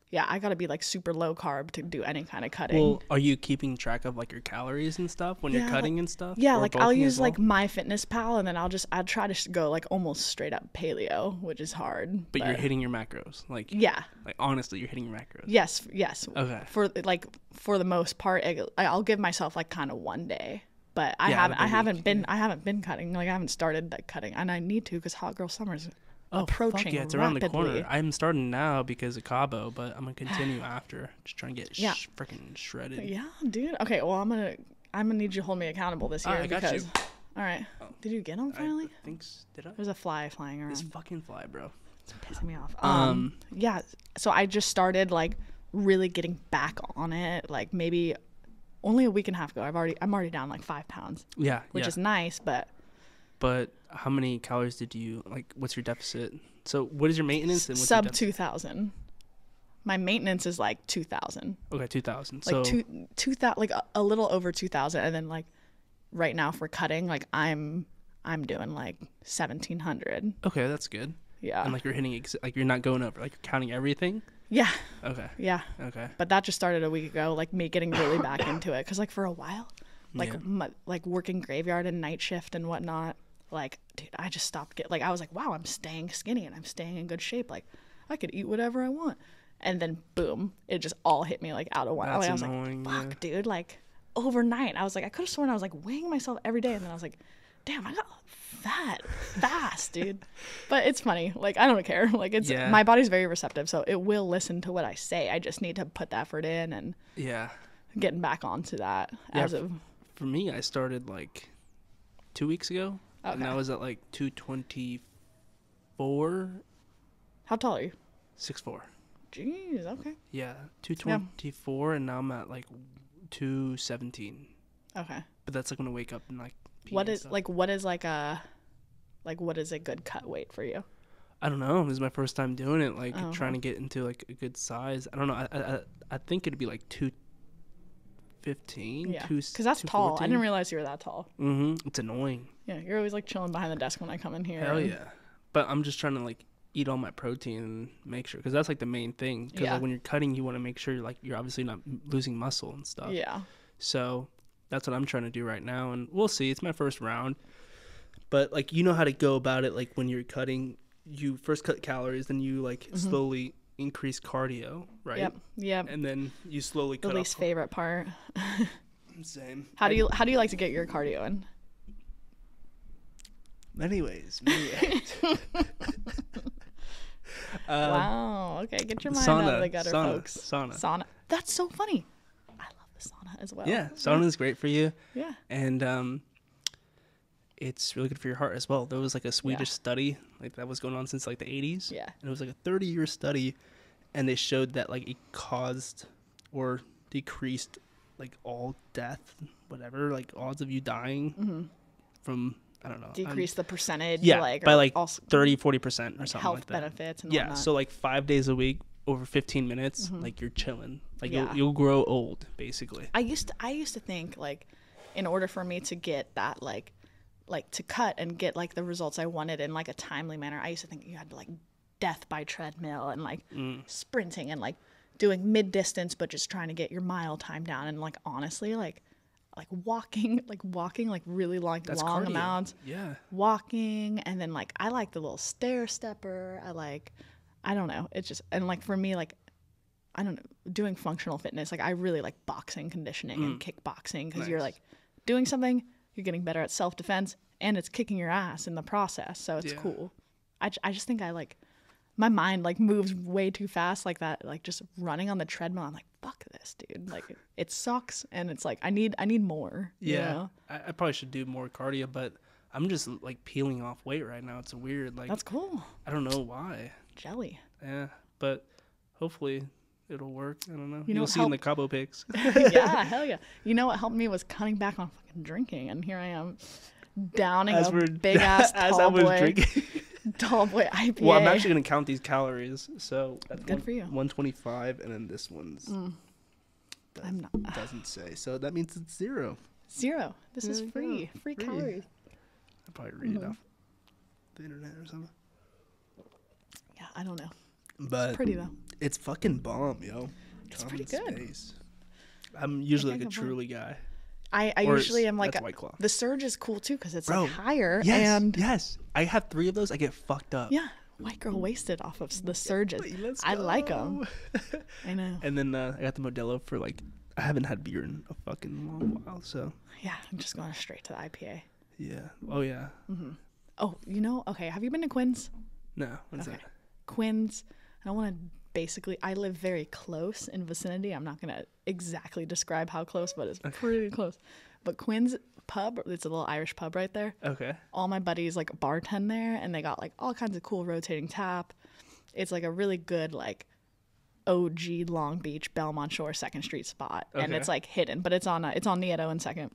yeah, I gotta be like super low carb to do any kind of cutting. Well, are you keeping track of like your calories and stuff when you're cutting and stuff? Yeah, like I'll use like MyFitnessPal, and then I'll try to go like almost straight up paleo, which is hard. But you're hitting your macros, like like honestly, you're hitting your macros. Yes. Okay. For the most part, I'll give myself like kind of one day, but I haven't been cutting. Like I haven't started like cutting, and I need to because hot girl summer's approaching. Fuck yeah, it's around the corner. I'm starting now because of Cabo, but I'm gonna continue after. Just trying to get freaking shredded. Yeah, dude. Okay, well I'm gonna need you to hold me accountable this year. I got you. All right. Did you get him finally? I think did I? There's a fly flying around. This fucking fly, bro. It's pissing me off. Yeah. So I just started like really getting back on it. Like maybe only a week and a half ago. I'm already down like 5 pounds. Yeah. Which is nice, but. But how many calories did you like? What's your deficit? So what is your maintenance? And what's sub 2,000. My maintenance is like 2,000. Okay, 2,000. Like so 2,000, like a little over 2,000, and then like right now for cutting, like I'm doing like 1,700. Okay, that's good. Yeah. And like you're hitting like you're not going over, like you're counting everything. Yeah. Okay. Yeah. Okay. But that just started a week ago, like me getting really back into it, because like for a while, like like working graveyard and night shift and whatnot. Like, dude, I just stopped like I was like, wow, I'm staying skinny and I'm staying in good shape. Like, I could eat whatever I want. And then boom, it just all hit me like out of one. Like, I was annoying, like, fuck, dude. Like overnight, I was like, I could have sworn I was like weighing myself every day, and then I was like, damn, I got fat fast, dude. But it's funny. Like I don't care. Like it's my body's very receptive, so it will listen to what I say. I just need to put the effort in and getting back onto that. For me, I started like 2 weeks ago. Okay. And I was at like 224. How tall are you? 6'4". Jeez, okay. Yeah, 224, and now I'm at like 217. Okay. But that's like when I wake up and like pee. What is a good cut weight for you? I don't know. This is my first time doing it. Like trying to get into like a good size. I don't know. I think it'd be like 215. Yeah, because that's tall. I didn't realize you were that tall. It's annoying. Yeah, you're always like chilling behind the desk when I come in here. Hell yeah. But I'm just trying to like eat all my protein and make sure, because that's like the main thing. Because like when you're cutting, you want to make sure you're obviously not losing muscle and stuff. Yeah. So that's what I'm trying to do right now, and we'll see. It's my first round, but like you know how to go about it. Like when you're cutting, you first cut calories, then you like slowly increase cardio, right? Yep. And then you slowly cut. The least favorite part. Same. How do you like to get your cardio in? Anyways. Wow. Okay, get your mind out of the gutter, folks. Sauna. That's so funny. I love the sauna as well. Yeah, sauna is great for you. Yeah. And it's really good for your heart as well. There was like a Swedish study like that was going on since like the 80s. Yeah. And it was like a 30-year study, and they showed that like it caused or decreased like all death, whatever, like odds of you dying from, I don't know. Decrease the percentage. Yeah, like, by like 30-40% or something health like that. Benefits and whatnot. So like 5 days a week over 15 minutes, like you're chilling. Like you'll grow old, basically. I used to think like in order for me to get that like to cut and get like the results I wanted in like a timely manner, I used to think you had to like death by treadmill and like sprinting and like doing mid-distance but just trying to get your mile time down. And like honestly, like like walking like really long cardio. amounts. Yeah. Walking, and then like I like the little stair stepper. I don't know. It's just, and like for me, like I don't know, doing functional fitness, like I really like boxing conditioning and kickboxing, because you're like doing something, you're getting better at self-defense, and it's kicking your ass in the process. So it's cool. I just think I like, my mind like moves way too fast like that. Like just running on the treadmill, I'm like, fuck this, dude. Like it sucks, and it's like I need more. Yeah. You know? I probably should do more cardio, but I'm just like peeling off weight right now. It's weird. Like That's cool. I don't know why. Jelly. Yeah, but hopefully it'll work. I don't know. You know, You'll see in the Cabo pics. Yeah, hell yeah. You know what helped me was cutting back on fucking drinking, and here I am downing a big ass tall boy IPA. Well, I'm actually gonna count these calories. So that's good for you. 125, and then this one's I'm not. doesn't say. So that means it's 0. This is free calories. I'll probably read it off the internet or something. Yeah, I don't know. But It's pretty though. It's fucking bomb, yo. It's pretty good. Space. I'm usually like a can't complain. Truly guy. I Or usually am like that's White Claw. the surge is cool too, because it's Bro, like higher, Yes, and yes. I have 3 of those. I get fucked up. yeah, white girl wasted off of the surges. Let's I like go. them. I know. And then I got the Modelo for like, I haven't had beer in a fucking long while. So Yeah, I'm just going straight to the IPA. yeah. Oh yeah. Oh, you know, okay, have you been to Quinn's? No. What's Okay. that? Quinn's, I don't want to basically, I live very close in vicinity. I'm not going to exactly describe how close, but it's pretty close. But Quinn's pub, it's a little Irish pub right there. Okay. All my buddies like bartend there, and they got like all kinds of cool rotating tap. It's like a really good like OG Long Beach Belmont Shore 2nd Street spot, and Okay. it's like hidden, but it's on Nieto and 2nd.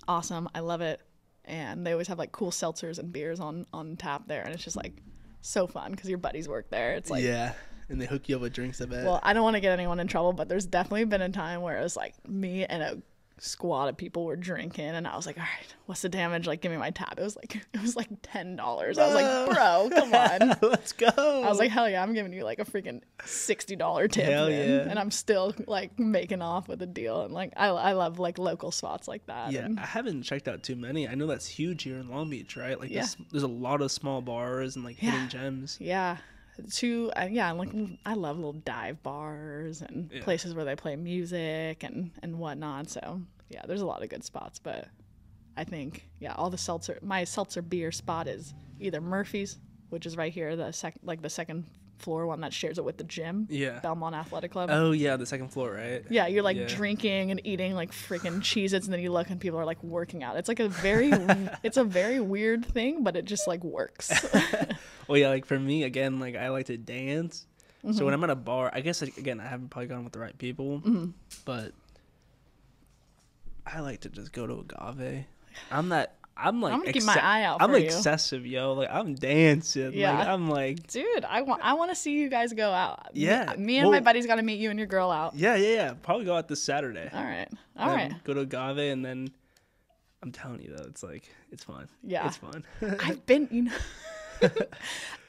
Awesome, I love it, and they always have like cool seltzers and beers on tap there, and it's just like so fun because your buddies work there. It's like Yeah. And they hook you up with drinks, I bet. well, I don't want to get anyone in trouble, but there's definitely been a time where it was like me and a squad of people were drinking, and I was like, all right, what's the damage? Like, give me my tab. It was like $10. I was like, bro, come on. Let's go. I was like, hell yeah, I'm giving you like a freaking $60 tip, Hell man. yeah. And I'm still like making off with a deal, and like I love like local spots like that. Yeah, And I haven't checked out too many. I know that's huge here in Long Beach, right? Like, Yeah. there's a lot of small bars and like hidden gems. yeah. Like I love little dive bars and places where they play music and whatnot. So yeah, there's a lot of good spots, but I think all my seltzer beer spot is either Murphy's, which is right here, the second floor one that shares it with the gym. Yeah. Belmont Athletic Club. Oh yeah, the 2nd floor, right? Yeah, you're like drinking and eating like freaking Cheez-Its, and then you look and people are like working out. It's like it's a very weird thing, but it just like works. Well, yeah, like for me, again, like I like to dance. So when I'm at a bar, I guess like, again, I haven't probably gone with the right people, but I like to just go to Agave. I'm like gonna keep my eye out I'm for you. excessive, yo. Like I'm dancing. Yeah. Like I'm like Dude, I want to see you guys go out. Yeah. Me and my buddies got to meet you and your girl out. yeah. Probably go out this Saturday. All right. Go to Agave, and then I'm telling you though, it's like it's fun. Yeah. It's fun. I've been,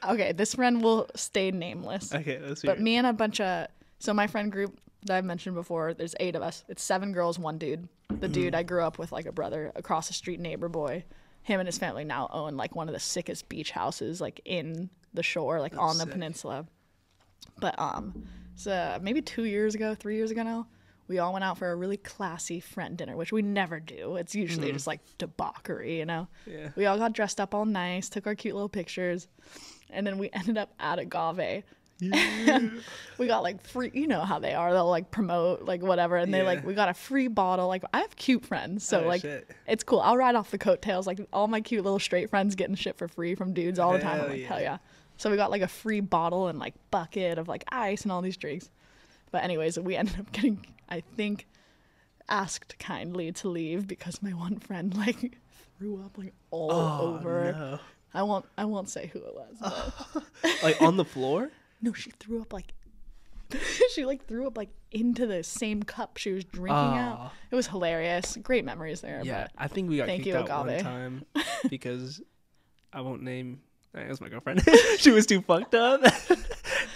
Okay, this friend will stay nameless. Okay, let's hear But it. me and a bunch of my friend group that I've mentioned before, there's 8 of us. It's 7 girls, 1 dude. The dude I grew up with like a brother, across the street neighbor boy. Him and his family now own like one of the sickest beach houses like in the shore, like on the peninsula. But so maybe 3 years ago now, we all went out for a really classy friend dinner, which we never do. It's usually just like debauchery, you know? Yeah. We all got dressed up all nice, took our cute little pictures, and then we ended up at Agave. And we got like free, you know how they are, they'll like promote like whatever, and they like, we got a free bottle. Like I have cute friends, so like shit. it's cool. I'll ride off the coattails, like all my cute little straight friends getting shit for free from dudes all the time. I'm like, hell yeah. So we got like a free bottle and like bucket of like ice and all these drinks. But anyways, we ended up getting, I think, asked kindly to leave because my one friend like threw up like all over. No. I won't say who it was. But Like on the floor? no, she threw up like threw up like into the same cup she was drinking out. It was hilarious. Great memories there. Yeah, But I think we got thank kicked you, out one Agave. time because I won't name. It was my girlfriend. She was too fucked up.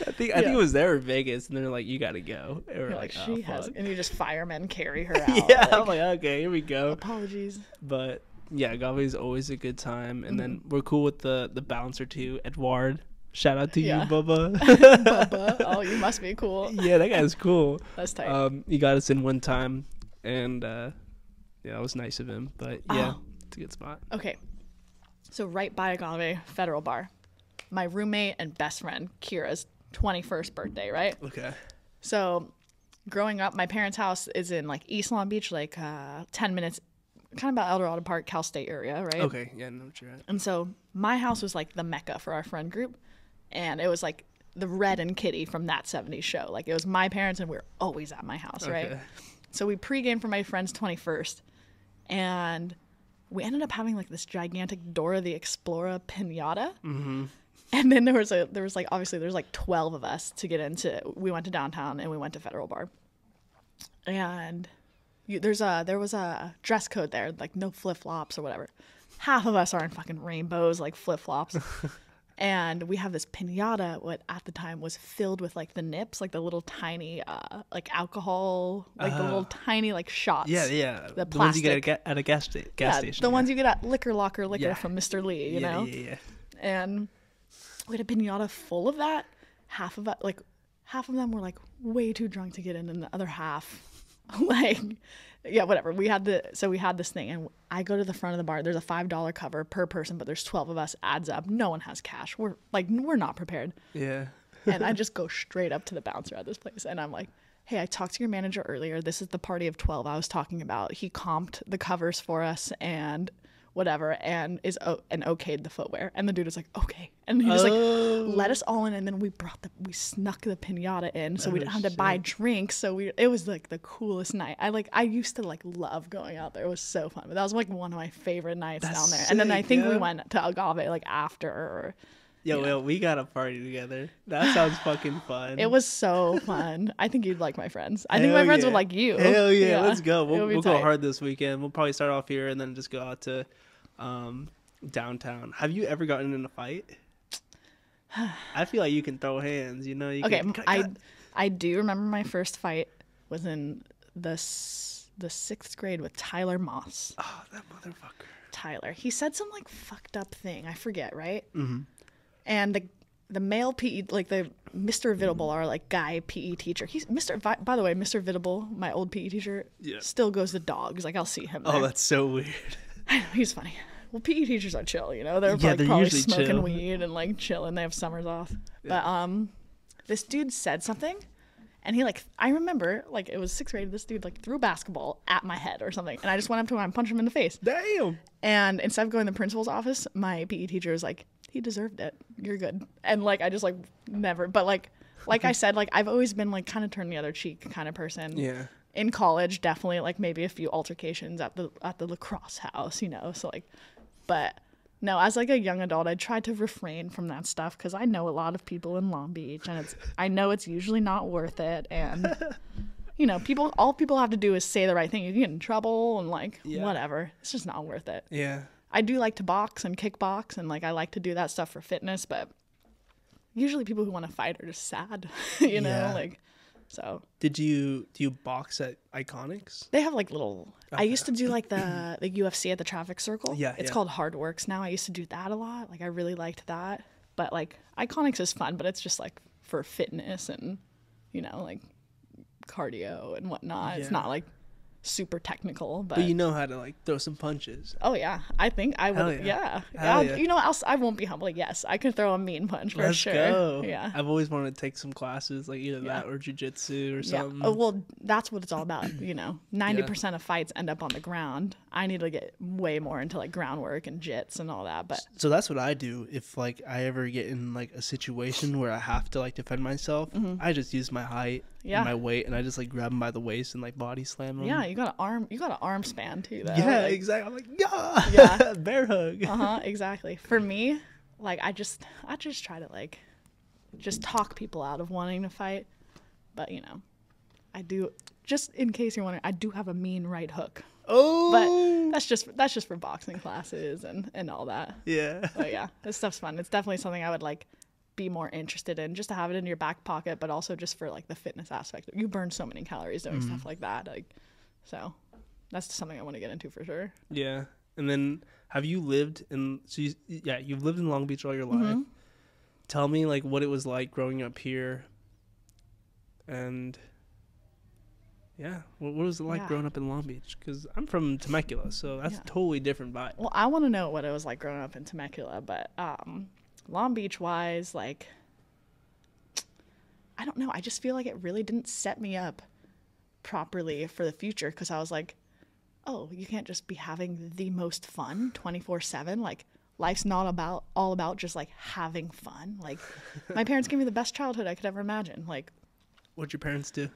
I think it was there in Vegas, and they're like, "You gotta go." And we're You're like, oh, she fuck. has, and you just firemen carry her out. Yeah, I'm like, okay, here we go. Apologies. But yeah, agave is always a good time, and then we're cool with the bouncer too, Edward. Shout out to you, Bubba. Bubba. Oh, you must be cool. Yeah, that guy's cool. That's tight. He got us in one time, and yeah, it was nice of him. But yeah, it's a good spot. Okay. So right by Agave Federal Bar, my roommate and best friend Kira's 21st birthday, right? Okay. So growing up, my parents' house is in like East Long Beach, like 10 minutes, kind of about El Dorado Park, Cal State area, right? Okay, yeah, I know what you're at. And so my house was like the mecca for our friend group. And it was like the Red and Kitty from That 70s Show. Like it was my parents and we were always at my house, right? So we pregame for my friend's 21st. And we ended up having like this gigantic Dora the Explorer piñata. Mm-hmm. And then there was like obviously there's like 12 of us to get into. We went to downtown and we went to Federal Bar. And there was a dress code there, like no flip-flops or whatever. Half of us are in fucking rainbows, like flip-flops. And we have this piñata, what at the time was filled with like the nips, like the little tiny like alcohol, like the little tiny like shots. Yeah. The ones you plastic. get at a gas station. The ones you get at Liquor Locker from Mr. Lee, you know? Yeah. And we had a piñata full of that. Half of them were like way too drunk to get in, and the other half like, yeah, whatever. We had this thing, and I go to the front of the bar. There's a $5 cover per person, but there's 12 of us. Adds up. No one has cash. We're not prepared. Yeah. And I just go straight up to the bouncer at this place, and I'm like, "Hey, I talked to your manager earlier. This is the party of 12 I was talking about. He comped the covers for us and whatever, and okayed the footwear." And the dude was like, "Okay," and he just like let us all in, and then we snuck the piñata in, so we didn't have to buy drinks. So it was like the coolest night. I used to like love going out there. It was so fun. But that was like one of my favorite nights down there. And then I think we went to Agave like after. Well, we got a party together. That sounds fucking fun. It was so fun. I think you'd like my friends. I think my friends would like you. Hell yeah, let's go. We'll go hard this weekend. We'll probably start off here and then just go out to downtown. Have you ever gotten in a fight? I feel like you can throw hands, you know. I do remember my first fight was in the 6th grade with Tyler Moss. Oh, that motherfucker. Tyler. He said some like fucked up thing. I forget, right? Mm-hmm. And the male PE, like the Mr. Vidable, our like guy PE teacher. He's by the way, Mr. Vidable, my old PE teacher, still goes to dogs. Like I'll see him there. Oh, that's so weird. I know, he's funny. Well, PE teachers are chill, you know. They're probably smoking chill. Weed and like chilling. They have summers off. Yeah. But this dude said something, and he like I remember like it was 6th grade. This dude like threw a basketball at my head or something, and I just went up to him and punched him in the face. Damn. And instead of going to the principal's office, my PE teacher was like, "He deserved it. You're good." And like I just like never. But like I said, like I've always been like kind of turn the other cheek kind of person. Yeah. In college, definitely like maybe a few altercations at the lacrosse house, you know. So like. But no, as like a young adult, I tried to refrain from that stuff because I know a lot of people in Long Beach, and I know it's usually not worth it. And you know, all people have to do is say the right thing. You get in trouble and like whatever. It's just not worth it. Yeah. I do like to box and kickbox, and like I like to do that stuff for fitness, but usually people who want to fight are just sad, you know, like. So do you box at Iconics? They have like little. Okay. I used to do like the UFC at the Traffic Circle. Yeah, it's called Hard Works now. I used to do that a lot. Like I really liked that. But like Iconics is fun, but it's just like for fitness and you know like cardio and whatnot. Yeah. It's not like super technical, but you know how to like throw some punches. Oh yeah, I think I would. Yeah. You know, I won't be humble. Yes, I can throw a mean punch for sure. Let's go. Yeah, I've always wanted to take some classes, like either that or jiu-jitsu or something. Oh, well, that's what it's all about. You know, 90% of fights end up on the ground. I need to get way more into like groundwork and jits and all that. But so that's what I do if like I ever get in like a situation where I have to like defend myself. Mm-hmm. I just use my height. And my weight, and I just like grab him by the waist and like body slam him. Yeah, you got an arm span too, though. Yeah, like, exactly. I'm like, yeah, bear hug. Exactly. For me, like I just try to like just talk people out of wanting to fight, but you know, I do. Just in case you're wondering, I do have a mean right hook. Oh, but that's just for boxing classes and all that. Yeah. But yeah, this stuff's fun. It's definitely something I would like be more interested in, just to have it in your back pocket, but also just for like the fitness aspect. You burn so many calories doing stuff like that. Like, so that's something I want to get into for sure. Yeah. And then have you lived in, you've lived in Long Beach all your life. Tell me like what it was like growing up here. And yeah, what was it like growing up in Long Beach? Because I'm from Temecula, so that's a totally different vibe. Well, I want to know what it was like growing up in Temecula, but Long Beach wise, like, I don't know. I just feel like it really didn't set me up properly for the future, because I was like, oh, you can't just be having the most fun 24/7. Like, life's not all about just like having fun. Like, my parents gave me the best childhood I could ever imagine. Like, what'd your parents do?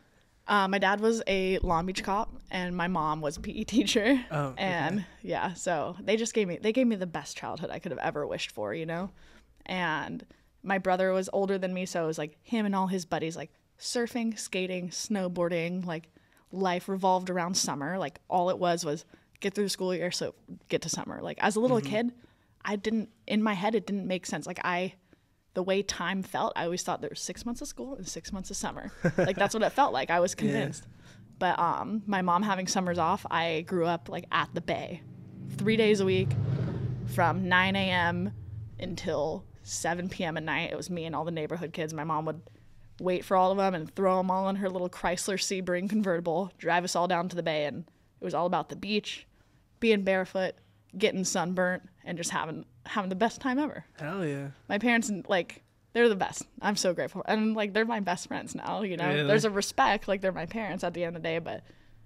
My dad was a Long Beach cop, and my mom was a PE teacher. Oh, okay. And yeah, so they gave me the best childhood I could have ever wished for, you know? And my brother was older than me, so it was like him and all his buddies, like surfing, skating, snowboarding. Like, life revolved around summer. Like, all it was get through the school year, so get to summer. Like, as a little kid, in my head, it didn't make sense. Like, the way time felt, I always thought there was 6 months of school and 6 months of summer. Like, that's what it felt like. I was convinced. But my mom having summers off, I grew up like at the Bay 3 days a week from 9 a.m. until 7 p.m. at night. It was me and all the neighborhood kids. My mom would wait for all of them and throw them all in her little Chrysler Sebring convertible, drive us all down to the Bay. And it was all about the beach, being barefoot, getting sunburnt, and just having the best time ever. Hell yeah. My parents, like, they're the best. I'm so grateful. And like, they're my best friends now, you know. Really? There's a respect, like, they're my parents at the end of the day, but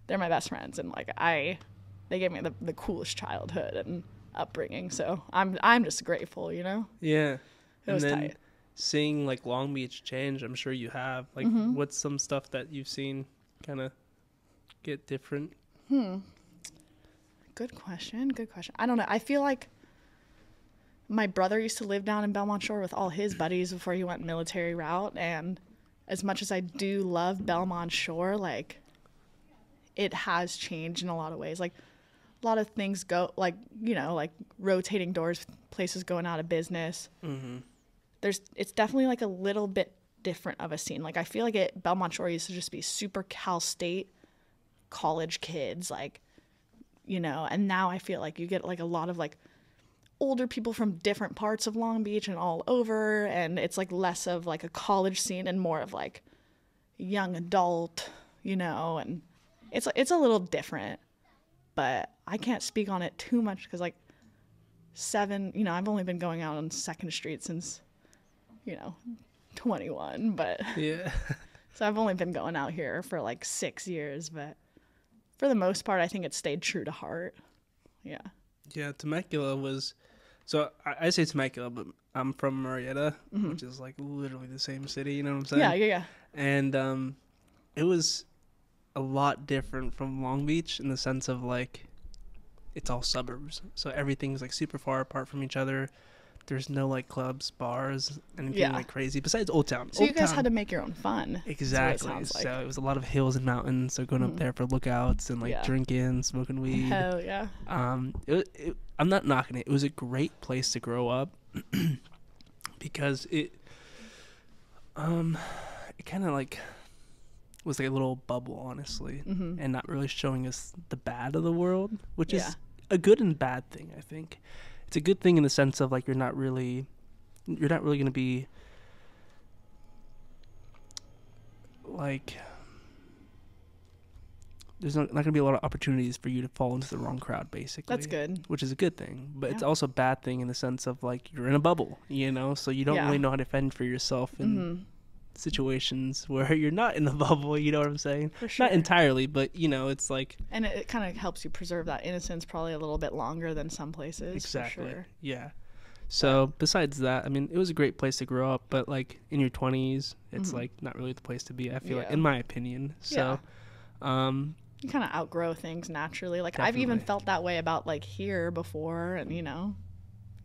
they're my best friends. And like, they gave me the coolest childhood and upbringing, so I'm just grateful, you know. Yeah. It was then tight. Seeing like Long Beach change, I'm sure you have. Like, what's some stuff that you've seen kind of get different? Good question. I don't know. I feel like my brother used to live down in Belmont Shore with all his buddies before he went military route, and as much as I do love Belmont Shore, like, it has changed in a lot of ways. Like, a lot of things go, like, you know, like rotating doors, places going out of business. It's definitely like a little bit different of a scene. Like, I feel like Belmont Shore used to just be super Cal State college kids, like, you know, and now I feel like you get like a lot of like older people from different parts of Long Beach and all over, and it's like less of like a college scene and more of like young adult, you know, and it's a little different, but I can't speak on it too much because like I've only been going out on 2nd Street since, you know, 21, but Yeah. so I've only been going out here for like 6 years, but for the most part, I think it stayed true to heart. Yeah. Yeah, Temecula was... So I say Temecula, but I'm from Murrieta, which is like literally the same city, you know what I'm saying? Yeah. And it was a lot different from Long Beach in the sense of like, it's all suburbs. So everything's like super far apart from each other. There's no like clubs, bars, anything like crazy besides Old Town. So you guys had to make your own fun. Exactly. Like. So it was a lot of hills and mountains. So going up there for lookouts and like drinking, smoking weed. Hell yeah. I'm not knocking it. It was a great place to grow up because it kind of like was like a little bubble, honestly, and not really showing us the bad of the world, which is a good and bad thing, I think. It's a good thing in the sense of like you're not really going to be like, there's not going to be a lot of opportunities for you to fall into the wrong crowd, basically. That's good. Which is a good thing, but it's also a bad thing in the sense of like you're in a bubble, you know, so you don't really know how to fend for yourself in situations where you're not in the bubble, you know what I'm saying? For sure. Not entirely, but you know, it's like, and it kind of helps you preserve that innocence probably a little bit longer than some places. Exactly. For sure. Yeah. So besides that, I mean, it was a great place to grow up, but like in your 20s, it's like not really the place to be, I feel like, in my opinion. So you kind of outgrow things naturally. Like Definitely. I've even felt that way about like here before, and you know,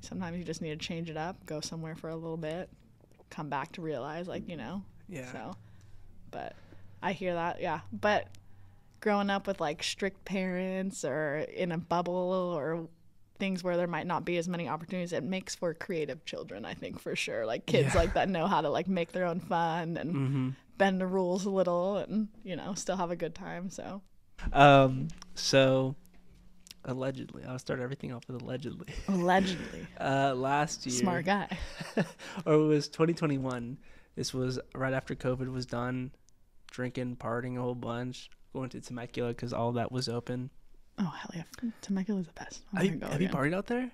sometimes you just need to change it up, go somewhere for a little bit, come back to realize, like, you know. Yeah. So, but I hear that, yeah. But growing up with like strict parents or in a bubble or things where there might not be as many opportunities, it makes for creative children, I think, for sure. Like kids like that know how to like make their own fun and bend the rules a little and, you know, still have a good time. So so allegedly, I'll start everything off with allegedly. Allegedly. Last year. Smart guy. Or it was 2021. This was right after COVID was done. Drinking, partying a whole bunch. Going to Temecula because all that was open. Oh, hell yeah. Temecula's the best. Have you partied out there?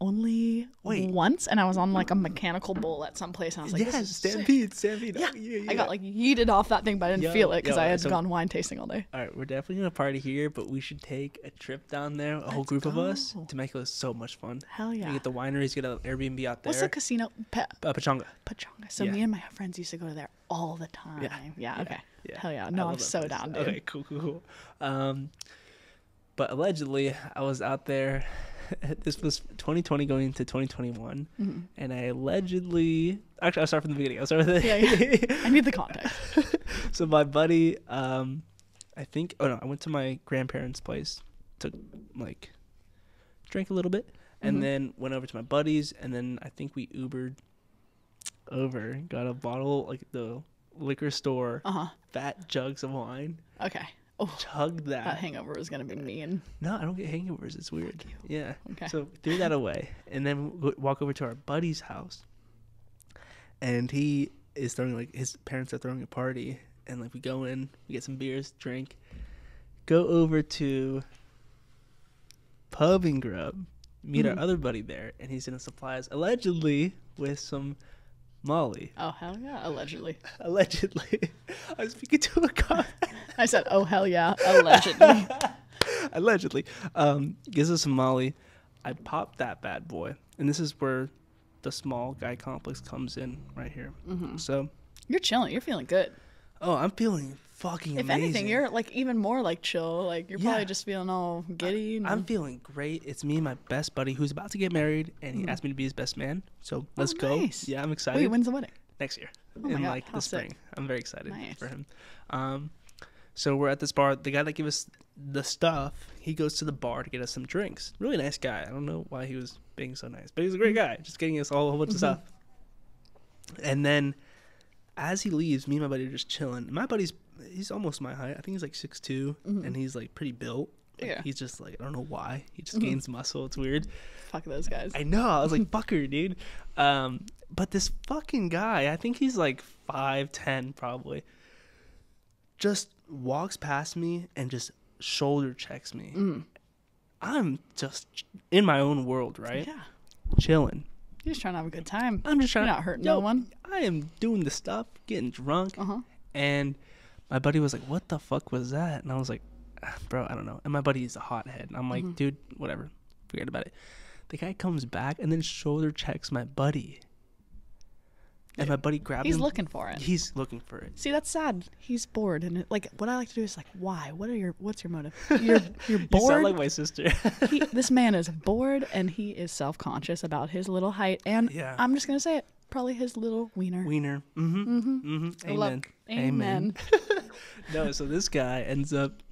Only once, and I was on like a mechanical bull at some place, and I was like, "Yeah, Stampede." Yeah. I got like yeeted off that thing, but I didn't feel it because I had gone wine tasting all day. All right, we're definitely gonna party here, but we should take a trip down there. A whole group of us. Temecula is so much fun. Hell yeah! You get the wineries, get an Airbnb out there. What's the casino? Pachanga. Pachanga. So me and my friends used to go there all the time. Yeah. Okay. Yeah. Hell yeah! No, I'm so down, dude. Okay, cool. But allegedly, I was out there. This was 2020 going into 2021, and I allegedly... Actually, I'll start from the beginning. I need the context. So my buddy, I went to my grandparents' place, drank a little bit, and then went over to my buddies, and then I think we Ubered over, got a bottle, like the liquor store, fat jugs of wine. Okay. Oh, chugged that. That hangover was gonna be mean. No, I don't get hangovers. It's weird. Fuck you. Yeah. Okay. So threw that away, and then walk over to our buddy's house, and he is throwing his parents are throwing a party, and we go in, we get some beers, drink, go over to Pub and Grub, meet our other buddy there, and he's gonna supply us allegedly with some Molly. Oh, hell yeah. Allegedly. Allegedly. I was speaking to a guy. I said, oh, hell yeah. Allegedly. Allegedly. Gives us some Molly. I popped that bad boy. And this is where the small guy complex comes in right here. So. You're chilling. You're feeling good. Oh, I'm feeling fucking amazing. If anything, you're even more chill. You're probably just feeling all giddy. I'm feeling great. It's me and my best buddy who's about to get married, and he asked me to be his best man. So let's go. Nice. Yeah, I'm excited. Wait, when's the wedding? Next year. Oh my God, the spring. sick. I'm very excited for him. Nice. So we're at this bar. The guy that gave us the stuff, he goes to the bar to get us some drinks. Really nice guy. I don't know why he was being so nice, but he was a great guy, just getting us all a whole bunch of stuff. And then as he leaves, me and my buddy are just chilling. My buddy's almost my height. I think he's 6'2", and he's pretty built. He's just I don't know why. He just gains muscle. It's weird. Fuck those guys. I know. I was like, fucker, dude. But this fucking guy, I think he's 5'10", probably, just walks past me and just shoulder checks me. I'm just in my own world, right? Yeah. Chilling. You're just trying to have a good time. I'm just trying. You're not hurting no one. I am doing the stuff, getting drunk, and my buddy was like, "What the fuck was that?" And I was like, "Bro, I don't know." And my buddy is a hothead. And I'm like, "Dude, whatever, forget about it." The guy comes back and then shoulder checks my buddy, and my buddy grabs him. He's looking for it. He's looking for it. See, that's sad. He's bored, and what I like to do is why? What's your motive? You're bored. You sound like my sister. This man is bored, and he is self-conscious about his little height, and I'm just gonna say it. Probably his little wiener. Amen. No, so this guy ends up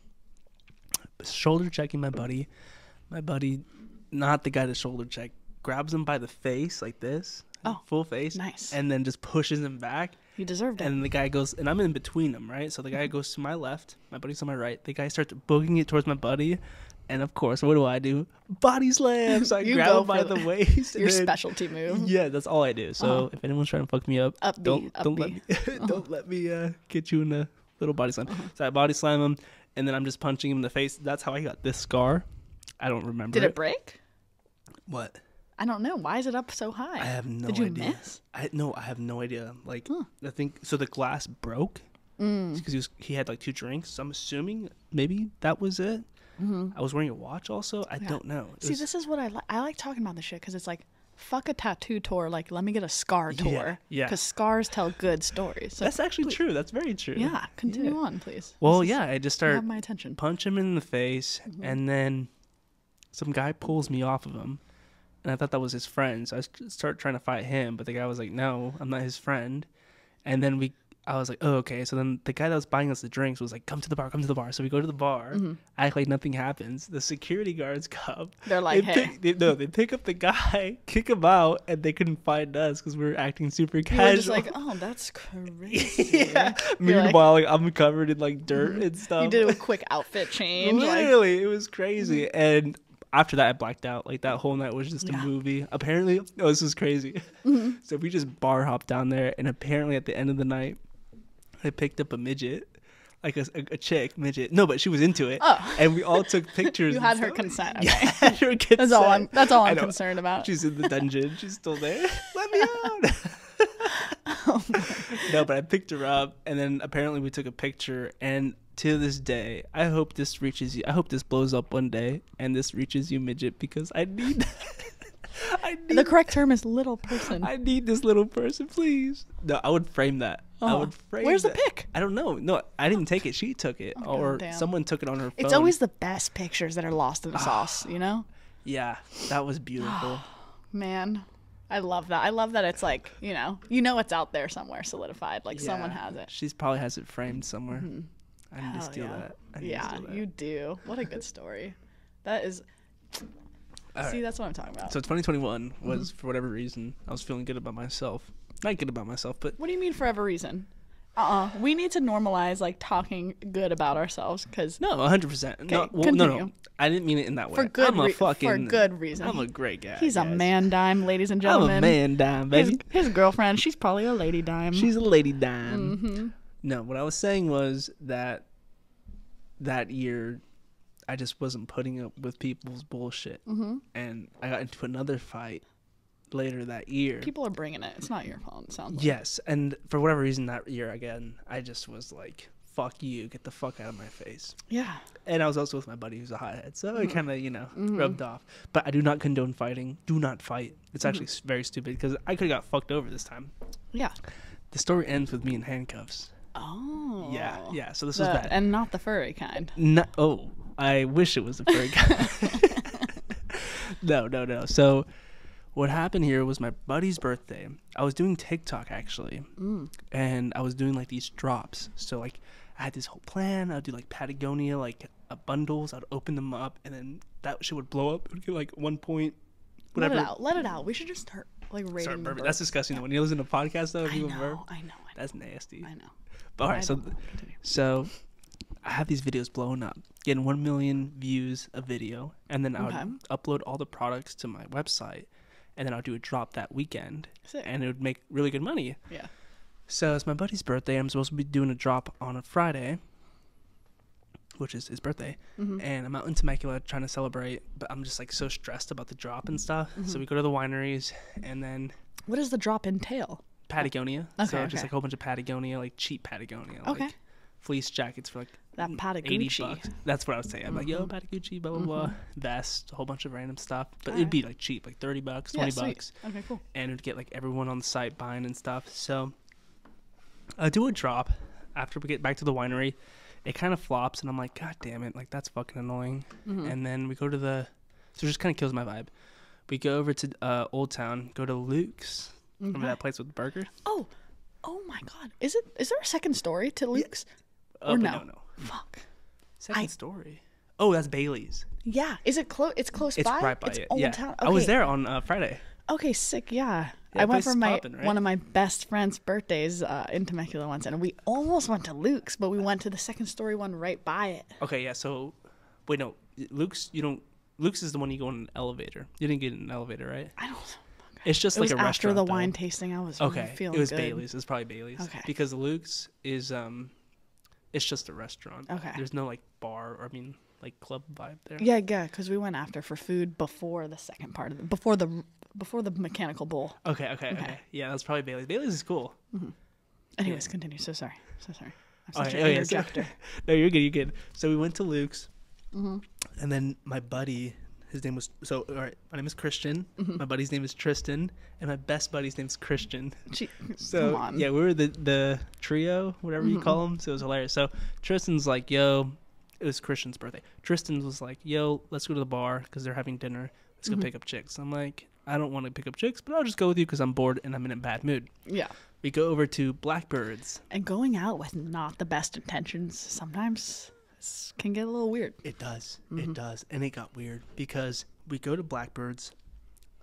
shoulder checking my buddy. My buddy, not the guy that shoulder checked, grabs him by the face like this. Full face. Nice. And then just pushes him back. He deserved it. And the guy goes, and I'm in between them, right? So the guy goes to my left, my buddy's on my right. The guy starts booging it towards my buddy. And of course, what do? Body slam. So I grab him by the waist. Your specialty move. Yeah, that's all I do. So if anyone's trying to fuck me up, don't let me get you in a little body slam. So I body slam him, and then I'm just punching him in the face. That's how I got this scar. I don't remember. Did it break? What? I don't know. Why is it up so high? I have no idea. Did you miss? I have no idea. I think so. The glass broke because he had 2 drinks. So I'm assuming maybe that was it. I was wearing a watch also. I don't know. See, this is what I like talking about this shit because it's fuck a tattoo tour. Let me get a scar tour. Yeah. Because scars tell good stories. So that's actually true. That's very true. Yeah. Continue on, please. Well, I just start have my attention. Punch him in the face, and then some guy pulls me off of him, and I thought that was his friend. So I start trying to fight him, but the guy was like, "No, I'm not his friend." And then I was like, oh, okay. So then the guy that was buying us the drinks was like, come to the bar, come to the bar. So we go to the bar, act like nothing happens. The security guards come. They're like, hey. They pick up the guy, kick him out, and they couldn't find us because we were acting super casual. You were just like, oh, that's crazy. Yeah. Meanwhile, like, I'm covered in like dirt and stuff. You did a quick outfit change. Literally, it was crazy. And after that, I blacked out. Like, that whole night was just a movie. Apparently, this was crazy. So we just bar hopped down there, and apparently at the end of the night, I picked up a midget, like a chick midget. No, but she was into it. Oh. And we all took pictures. You had her consent. Okay. Yeah, had her consent. That's all I'm concerned about. She's in the dungeon. She's still there. Let me out. Oh, no, but I picked her up, and then apparently we took a picture, and to this day, I hope this reaches you. I hope this blows up one day, and this reaches you, midget, because I need... The correct term is little person. I need this little person, please. No, I would frame that. I would frame Where's that. the pic? I don't know. No, I didn't take it. She took it. Or damn. someone took it on her phone. It's always the best pictures that are lost in the sauce, you know? Yeah, that was beautiful. Man, I love that. I love that it's like, you know it's out there somewhere solidified. Like someone has it. She probably has it framed somewhere. I need to steal that. Yeah, you do. What a good story. That is... See, that's what I'm talking about. So 2021 was, for whatever reason, I was feeling good about myself. Not good about myself, but... What do you mean for whatever reason? We need to normalize, like, talking good about ourselves, because... No, 100%. Okay, no, continue. I didn't mean it in that way. For good reason. I'm a great guy. He's a man dime, ladies and gentlemen. I'm a man dime, baby. His girlfriend, she's probably a lady dime. She's a lady dime. No, what I was saying was that year... I just wasn't putting up with people's bullshit. And I got into another fight later that year. People are bringing it. It's not your fault, it sounds like. Yes, and for whatever reason that year again, I just was like, fuck you, get the fuck out of my face. Yeah. And I was also with my buddy who's a hothead, so it kind of, rubbed off. But I do not condone fighting. Do not fight. It's actually very stupid because I could have got fucked over this time. Yeah. The story ends with me in handcuffs. Oh. Yeah, so this was bad. And not the furry kind. I wish it was a furry guy. No. So what happened here was my buddy's birthday. I was doing TikTok, actually. And I was doing, like, these drops. So, like, I had this whole plan. I would do, like, Patagonia, like, bundles. I'd open them up, and then that shit would blow up. It would get, like, 1 point, whatever. Let it out. We should just start, like, rating the burp. That's disgusting. When you listen to podcasts, though, I know. That's nasty. I know. But, all right, so I have these videos blowing up, getting 1 million views a video, and then I would upload all the products to my website, and then I'll do a drop that weekend. Sick. And it would make really good money. Yeah. So it's my buddy's birthday. I'm supposed to be doing a drop on a Friday, which is his birthday, and I'm out in Temecula trying to celebrate, but I'm just, like, so stressed about the drop and stuff. So we go to the wineries, and then... What does the drop entail? Patagonia. Just like a whole bunch of Patagonia, like cheap Patagonia. Like fleece jackets for, like, that Patagucci. $80. That's what I would say. I'm like, yo, Patagucci, blah, blah, blah. Vest, a whole bunch of random stuff. But it'd be, like, cheap, like $30, $20. Okay, cool. And it would get, like, everyone on the site buying and stuff. So I do a drop after we get back to the winery. It kind of flops, and I'm like, God damn it. Like, that's fucking annoying. And then we go to the... So it just kind of kills my vibe. We go over to Old Town, go to Luke's. Remember that place with the burger? Oh my God! Is there a second story to Luke's? Or no? Fuck. Second story. Oh, that's Bailey's. Yeah. Is it close? It's close by. It's right by it. Old Town. Okay. I was there on Friday. Okay, sick. Yeah. I went for one of my best friend's birthdays in Temecula once, and we almost went to Luke's, but we went to the second story one right by it. Okay, yeah. So, wait, no, Luke's. Luke's is the one you go in an elevator. You didn't get in an elevator, right? I don't. It's just like a restaurant. After the wine tasting, I was really feeling good. It was Bailey's. It was probably Bailey's. Okay. Because Luke's is it's just a restaurant. Okay. There's no, like, bar or like club vibe there. Yeah, because we went after for food before the second part of it, before the mechanical bowl. Okay. Yeah, that's probably Bailey's. Bailey's is cool. Anyways, continue. So sorry. I'm such an interjector. No, you're good. So we went to Luke's, and then my buddy. His name was all right. My name is Christian. My buddy's name is Tristan, and my best buddy's name is Christian. Come on. Yeah, we were the trio, whatever you call them. So it was hilarious. So Tristan's like, "Yo," it was Christian's birthday. Tristan was like, "Yo, let's go to the bar because they're having dinner. Let's go pick up chicks." I'm like, I don't want to pick up chicks, but I'll just go with you because I'm bored and I'm in a bad mood. Yeah. We go over to Blackbirds. And going out with not the best intentions sometimes can get a little weird. It does. It does. And it got weird because we go to Blackbirds.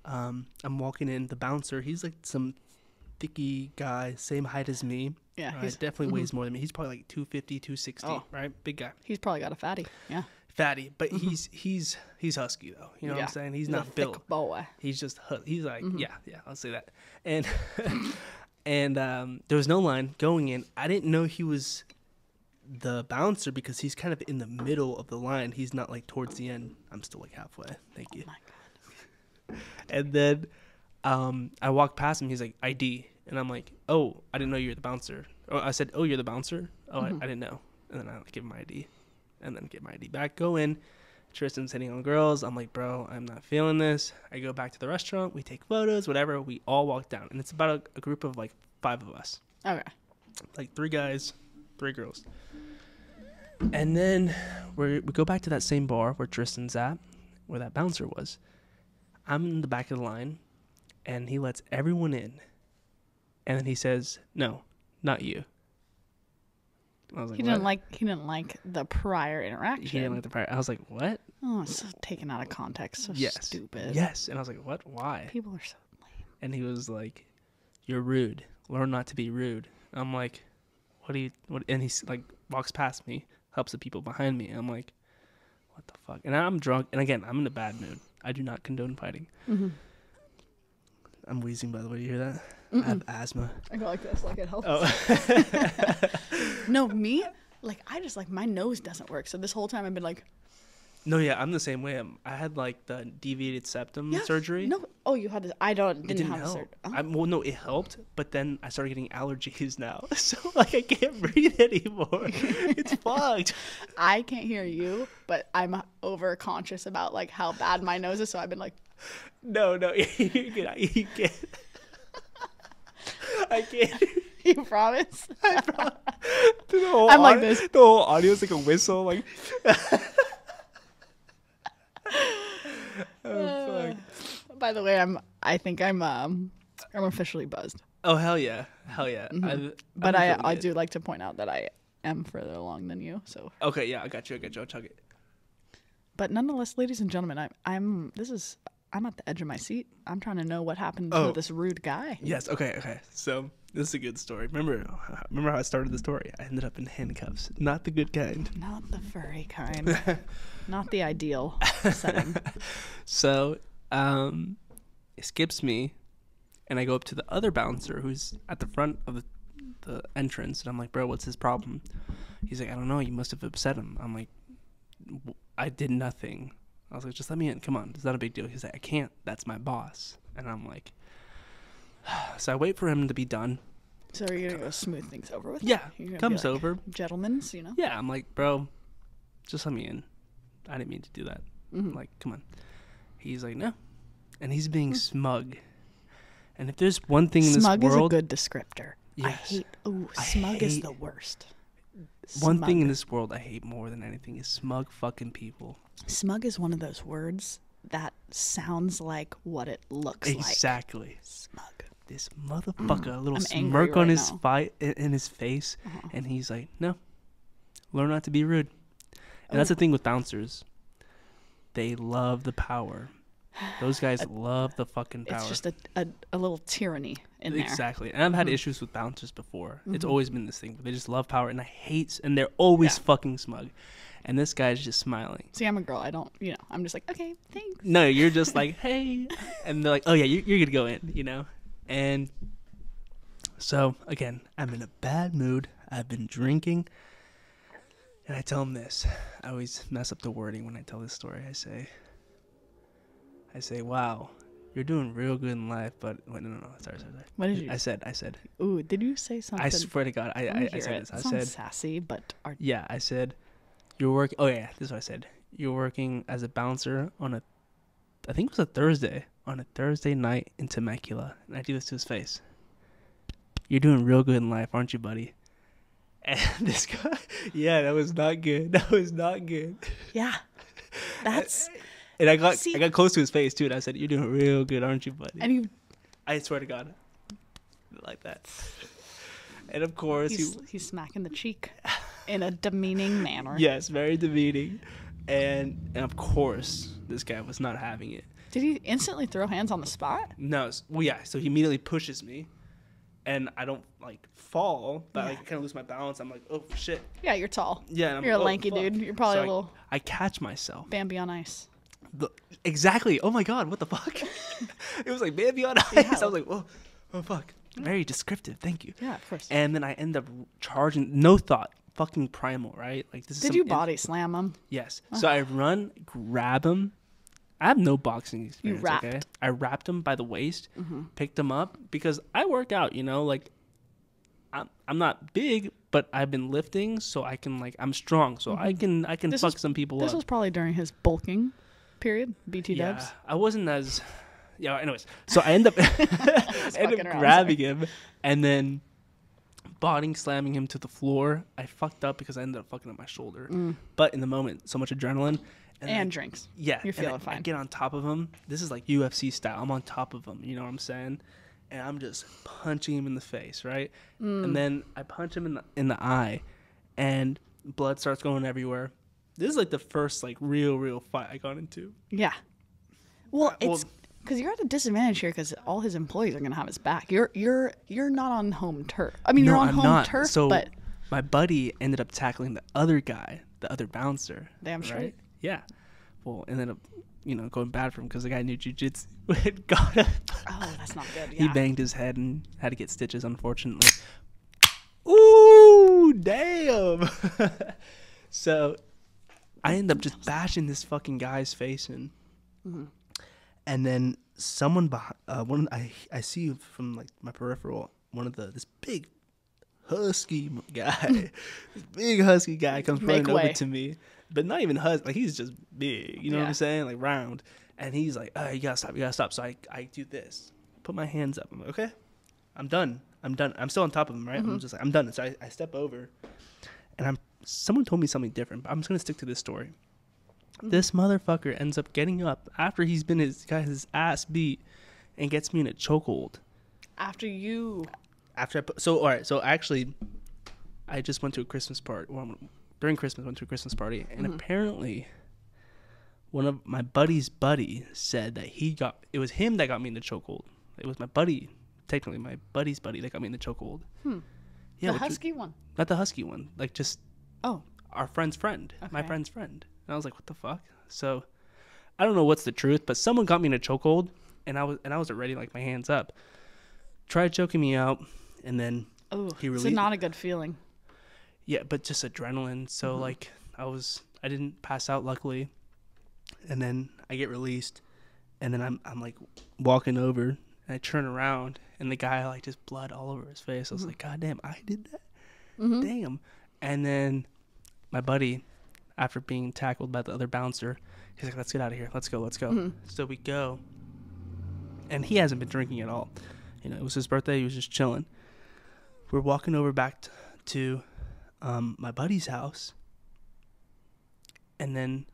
I'm walking in. The bouncer, he's like some thicky guy, same height as me. Yeah. He definitely weighs more than me. He's probably like 250, 260, right? Big guy. He's probably got a fatty. Yeah. Fatty, but he's husky though. You know what I'm saying? He's not built. Thick boy. He's just he's like yeah, I'll say that. And and there was no line going in. I didn't know he was the bouncer because he's kind of in the middle of the line. He's not like towards the end. I'm still like halfway. Thank you. Oh my God. And then I walked past him. He's like ID, and I'm like, oh, I didn't know you're the bouncer. Oh, I said, oh, you're the bouncer. Oh, I didn't know. And then I give him my ID. And then get my ID back. Go in. Tristan's hitting on girls. I'm like, bro, I'm not feeling this. I go back to the restaurant. We take photos, whatever. We all walk down. And it's about a group of like 5 of us. Okay. Like 3 guys, 3 girls. And then we go back to that same bar where Tristan's at, where that bouncer was. I'm in the back of the line. And he lets everyone in. And then he says, no, not you. I was like, He didn't like the prior interaction. He didn't like the prior. I was like, what? Oh, it's so taken out of context. So stupid. Yes. And I was like, what? Why? People are so lame. And he was like, you're rude. Learn not to be rude. I'm like, what? And he's like, walks past me, helps the people behind me. I'm like, what the fuck? And I'm drunk. And again, I'm in a bad mood. I do not condone fighting. Mm-hmm. I'm wheezing, by the way. You hear that? I have asthma. I go like this, like it helps. Oh. No, me, like, I just, like, my nose doesn't work. So this whole time I've been like. No, yeah, I'm the same way. I had, like, the deviated septum surgery. No. Oh, you had this. Didn't have help. surgery. Oh. Well, no, it helped. But then I started getting allergies now. So, like, I can't breathe anymore. It's fucked. I can't hear you, but I'm over conscious about, like, how bad my nose is. So I've been like. No, you can't. I can't. You promise? I promise. I'm like this. The whole audio is like a whistle. Like. Oh, fuck. By the way, I think I'm officially buzzed. Oh hell yeah. Mm-hmm. But I do like to point out that I am further along than you. So. Okay, yeah, I got you. I'll chug it. But nonetheless, ladies and gentlemen, I'm at the edge of my seat. I'm trying to know what happened to this rude guy. Yes. Okay. So this is a good story. Remember how I started the story? I ended up in handcuffs. Not the good kind. Not the furry kind. Not the ideal setting. So it skips me, and I go up to the other bouncer who's at the front of the entrance, and I'm like, bro, what's his problem? He's like, I don't know. You must have upset him. I'm like, I did nothing. I was like, just let me in. Come on. It's not a big deal. He's like, I can't. That's my boss. And I'm like, so I wait for him to be done. So are you going to go smooth things over with him? Yeah. Comes like, over. Gentlemen's, you know? Yeah. I'm like, bro, just let me in. I didn't mean to do that. Mm-hmm. Like, come on. He's like, no. And he's being smug. And if there's one thing in this world. Smug is a good descriptor. Yes. Smug is the worst. One thing in this world I hate more than anything is smug fucking people. Smug is one of those words that sounds like what it looks like. Exactly. Smug. This motherfucker, a little smirk on his in his face, and he's like, no, learn not to be rude. And that's the thing with bouncers. They love the power. Those guys love the fucking power. It's just a little tyranny in there. Exactly. And I've had issues with bouncers before. It's always been this thing. But they just love power, and and they're always fucking smug. And this guy's just smiling. See, I'm a girl. I don't, I'm just like, okay, thanks. No, you're just like, hey. And they're like, oh, yeah, you're going to go in, And so, again, I'm in a bad mood. I've been drinking. And I tell him this. I always mess up the wording when I tell this story. I say, wow, you're doing real good in life, but wait, no. Sorry. What did you? I said. Ooh, did you say something? I swear to God, I said this. I said, sassy, but yeah, I said, you're working. Oh yeah, this is what I said. You're working as a bouncer on I think it was a Thursday night in Temecula, and I do this to his face. You're doing real good in life, aren't you, buddy? And this guy, yeah, that was not good. Yeah, And I got close to his face too, and I said, "You're doing real good, aren't you, buddy?" And I swear to God, like that. And of course, he's smacking the cheek in a demeaning manner. Yes, very demeaning. And of course, this guy was not having it. Did he instantly throw hands on the spot? No, well, yeah. So he immediately pushes me, and I don't like fall, but I kind of lose my balance. I'm like, oh shit. Yeah, you're tall. Yeah, and you're a lanky dude. You're probably a little. I catch myself. Bambi on ice. Exactly. Oh my God, what the fuck? It was like Bambi on ice. Yeah. I was like, whoa, oh fuck. Very descriptive. Thank you. Yeah, of course. And then I end up charging. No thought. Fucking primal, right? Like this. Did you body slam him? Yes. So I run, grab him. I have no boxing experience. You wrapped. Okay? I wrapped him by the waist, picked him up because I work out. You know, like I'm not big, but I've been lifting, so I can I'm strong, so I can fuck some people up. This was probably during his bulking period. BT dubs. Yeah, I wasn't as. Yeah. Anyways, so I end up grabbing him, and then body slamming him to the floor. I fucked up because I ended up fucking up my shoulder. But in the moment, so much adrenaline. And drinks. Yeah. You're feeling fine. I get on top of him. This is like UFC style. I'm on top of him. You know what I'm saying? And I'm just punching him in the face, right? And then I punch him in the eye, and blood starts going everywhere. This is like the first real fight I got into. Yeah. Well, it's because you're at a disadvantage here because all his employees are gonna have his back. You're not on home turf. I mean, you're on home turf, so but my buddy ended up tackling the other guy, the other bouncer. Damn straight. Right? Yeah. Well, ended up, going bad for him because the guy knew jujitsu. Got him. Oh, that's not good. Yeah. He banged his head and had to get stitches, unfortunately. Ooh, damn. So I end up just bashing this fucking guy's face in. And then someone behind, I see from my peripheral, this big husky guy, comes running over to me. But not even husky, he's just big, you know what I'm saying? Round. And he's like, oh, you gotta stop. So I do this. Put my hands up. I'm like, okay, I'm done. I'm still on top of him, right? I'm just like, I'm done. So I step over, and someone told me something different, but I'm just gonna stick to this story. This motherfucker ends up getting up after he's been got his ass beat, and gets me in a chokehold. So actually, I just went to a Christmas party. Well, during Christmas, went to a Christmas party, and apparently, one of my buddy's buddy said that it was him that got me in the chokehold. It was my buddy, technically my buddy's buddy, that got me in the chokehold. Yeah, the husky one. Not the husky one, our friend's friend, okay. My friend's friend. And I was like, what the fuck? So, I don't know what's the truth, but someone got me in a chokehold, and I was already my hands up. Tried choking me out, and then he released. It's not a good feeling. Yeah, but just adrenaline. So I didn't pass out, luckily. And then I get released, and then I'm walking over, and I turn around, and the guy just blood all over his face. I was like, God damn, I did that? Damn. And then my buddy, after being tackled by the other bouncer, he's like, let's get out of here. Let's go. So we go, and he hasn't been drinking at all. It was his birthday. He was just chilling. We're walking over back to my buddy's house, and then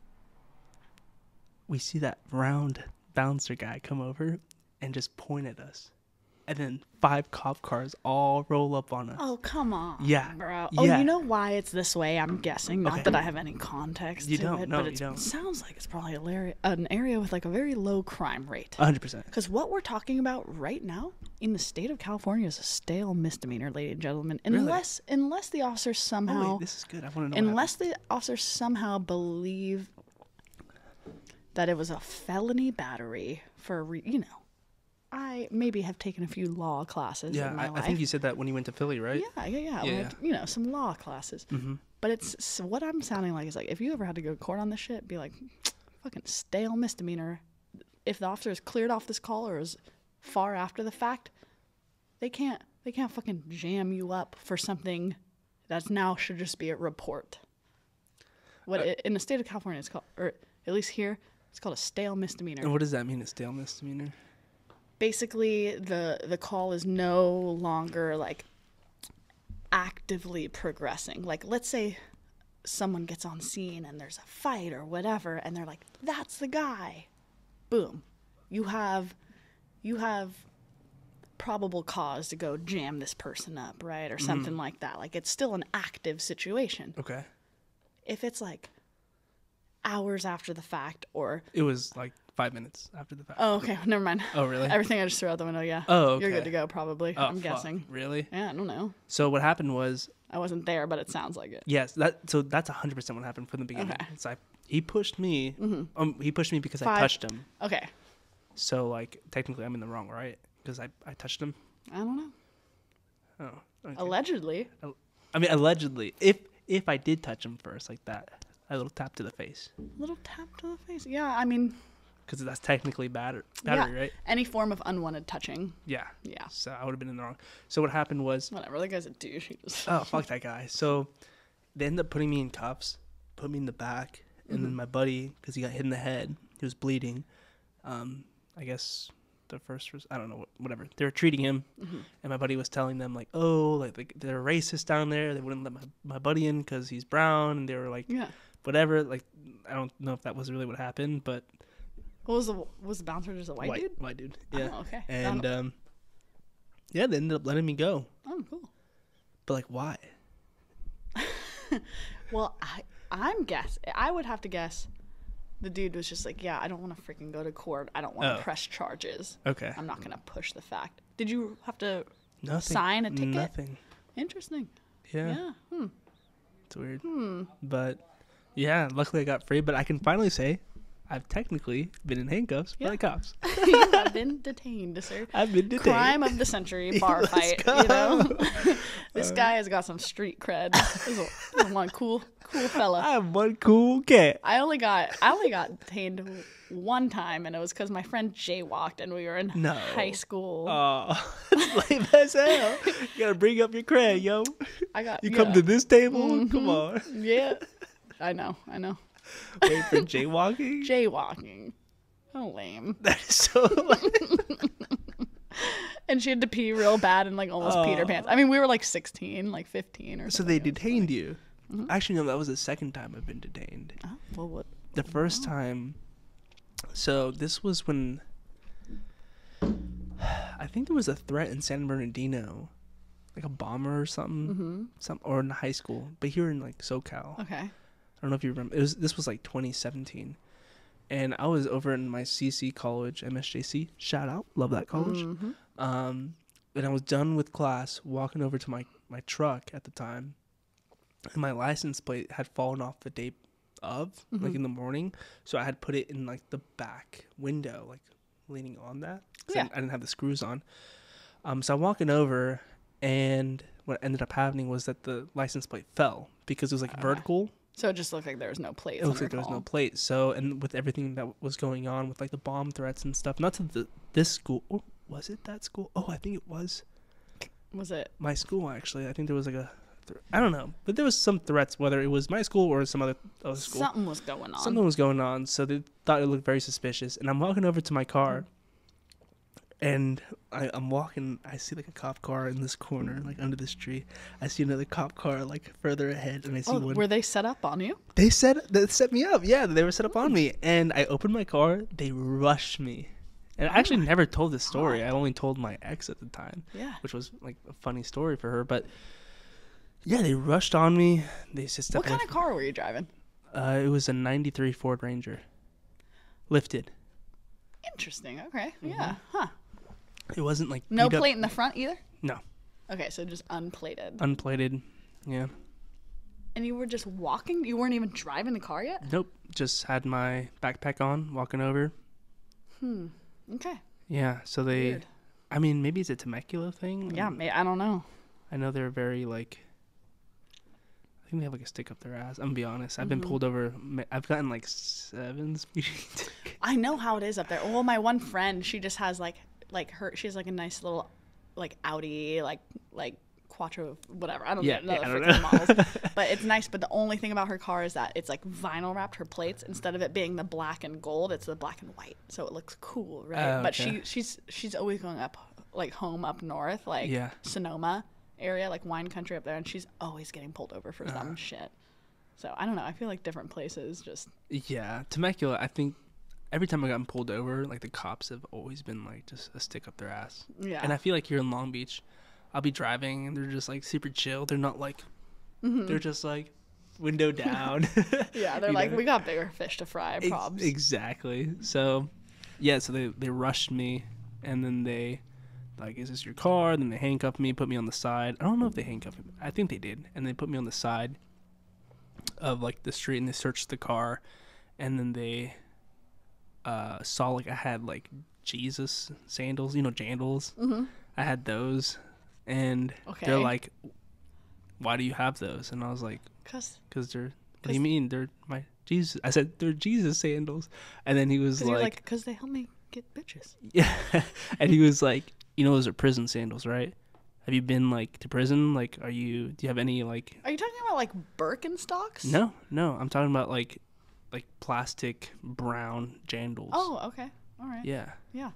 we see that round bouncer guy come over and just point at us, and then 5 cop cars all roll up on us. Oh, come on. Yeah, bro. Yeah. Oh, you know why it's this way? I'm guessing. Not that I have any context to it, but it sounds like it's probably an area with a very low crime rate. 100%. Because what we're talking about right now in the state of California is a stale misdemeanor, ladies and gentlemen. Unless the officers somehow. Oh, wait, this is good. I want to know. Unless the officers somehow believe that it was a felony battery for I maybe have taken a few law classes in my life. I think you said that when you went to Philly, right? Yeah. Some law classes. But it's what I'm sounding like is if you ever had to go to court on this shit, be like, fucking stale misdemeanor. If the officer is cleared off this call or is far after the fact, they can't fucking jam you up for something that's now should just be a report. In the state of California, it's called, or at least here, it's called a stale misdemeanor. And what does that mean, a stale misdemeanor? Basically, the call is no longer actively progressing. Let's say someone gets on scene and there's a fight or whatever, and they're like, that's the guy. Boom. You have probable cause to go jam this person up, right? Or something like that. Like, it's still an active situation. Okay. If it's like hours after the fact, or It was like 5 minutes after the fact. oh, okay, never mind. Oh, really? Everything I just threw out the window. Yeah. Oh, okay. You're good to go, probably. Oh, I'm fuck. guessing. Really? Yeah, I don't know. So what happened was, I wasn't there, but it sounds like it. yes, that's 100% what happened from the beginning. Okay. It's like he pushed me. He pushed me because I 5. touched him. Okay. So like technically I'm in the wrong, right? Because I touched him. I don't know. Oh. Okay. Allegedly. I mean, allegedly, if I did touch him first like that, a little tap to the face, Little tap to the face. Yeah, I mean, because that's technically battery, yeah. right? Any form of unwanted touching. Yeah. Yeah. So I would have been in the wrong. So what happened was, Whatever. That guy's a douche. He just... oh, fuck that guy. So they ended up putting me in cuffs, put me in the back, and then my buddy, because he got hit in the head, he was bleeding. I guess the first was, I don't know, whatever. They were treating him, and my buddy was telling them like, oh, like they're racist down there. They wouldn't let my buddy in because he's brown, and they were like, Yeah. whatever. Like, I don't know if that was really what happened, but Was the bouncer just a white dude? White dude. Yeah. Oh, okay. And yeah, they ended up letting me go. Oh, cool. But like, why? Well, I would have to guess the dude was just like, yeah, I don't want to freaking go to court. I don't want to press charges. Okay. I'm not going to push the fact. Did you have to Nothing. sign a ticket? Nothing. Interesting. Yeah. Yeah. It's weird. But yeah, luckily I got free. But I can finally say I've technically been in handcuffs by the cops. You have been detained, sir. I've been detained. Crime of the century, bar Let's fight. go. You know, this guy has got some street cred. This is one cool fella. I'm one cool cat. I only got detained one time, and it was because my friend jaywalked, and we were in high school. Oh, it's lame as hell. You gotta bring up your cred, yo. You come to this table? Come on. Yeah, I know. Wait for jaywalking? Jaywalking. Oh, lame. That is so lame. And she had to pee real bad and like almost peed her pants. I mean, we were like 16, like 15 or So something. they detained you? Actually, no, that was the second time I've been detained. Oh, well, what? The first time, so this was when I think there was a threat in San Bernardino, like a bomber or something, or in high school, but here in like SoCal. Okay. I don't know if you remember. This was like 2017, and I was over in my CC college, MSJC. Shout out, love that college. And I was done with class, walking over to my truck at the time, and my license plate had fallen off the day of, like in the morning, so I had put it in like the back window, like leaning on that. I didn't have the screws on. So I'm walking over, and what ended up happening was that the license plate fell because it was like vertical. So it just looked like there was no plate. It looks like there was no plate. So, and with everything that was going on with like the bomb threats and stuff, not to this school. Oh, was it that school? Oh, I think it was. Was it? My school, actually. I think there was like I don't know. But there was some threats, whether it was my school or some other school. Something was going on. Something was going on. So they thought it looked very suspicious. And I'm walking over to my car. And I'm walking, I see like a cop car in this corner, like under this tree. I see another cop car like further ahead, and I see one. Were they set up on you? They set me up. Yeah, they were set up on me. And I opened my car. They rushed me. And I actually never told this story. I only told my ex at the time. Yeah. Which was like a funny story for her. But yeah, they rushed on me. They just What kind of car were you driving? It was a 93 Ford Ranger. Lifted. Interesting. Okay. Yeah. Huh. It wasn't like No plate in the front either? No. Okay, so just unplated. Unplated. Yeah. And you were just walking? You weren't even driving the car yet? Nope. Just had my backpack on, walking over. Okay. Yeah, so they... Weird. I mean, maybe it's a Temecula thing. Yeah, I don't know. I know they're very, like... I think they have, like, a stick up their ass. I'm going to be honest. I've been pulled over... I've gotten, like, 7 speeding tickets. I know how it is up there. Well, my one friend, she just has, she has, like, a nice little, like, Audi, like Quattro, whatever. I don't know the freaking models. But it's nice. But the only thing about her car is that it's, like, vinyl wrapped her plates. Instead of it being the black and gold, it's the black and white. So it looks cool, right? But she's always going up, like, home up north, like Sonoma area, like wine country up there. And she's always getting pulled over for some shit. So I don't know. I feel like different places just. Yeah, Temecula. I think every time I gotten pulled over, like the cops have always been like just a stick up their ass. Yeah. And I feel like here in Long Beach, I'll be driving and they're just like super chill. They're not like, they're just like window down. Yeah, they're like, we got bigger fish to fry, probs. Exactly. So, yeah, so they rushed me, and then they, like, is this your car? Then they handcuffed me, put me on the side. I don't know if they handcuffed me. I think they did. And they put me on the side of, like, the street, and they searched the car, and then they saw, like, I had, like, Jesus sandals, jandals. I had those, and they're like, why do you have those? And I was like, because they're, what do you mean? They're my Jesus. I said, they're Jesus sandals. And then he was like, because they help me get bitches. Yeah. And he was like, those are prison sandals, right? Have you been, like, to prison? Like, do you have any, like... Are you talking about, like, Birkenstocks? No. I'm talking about, like plastic brown jandals. Oh, okay. All right. Yeah.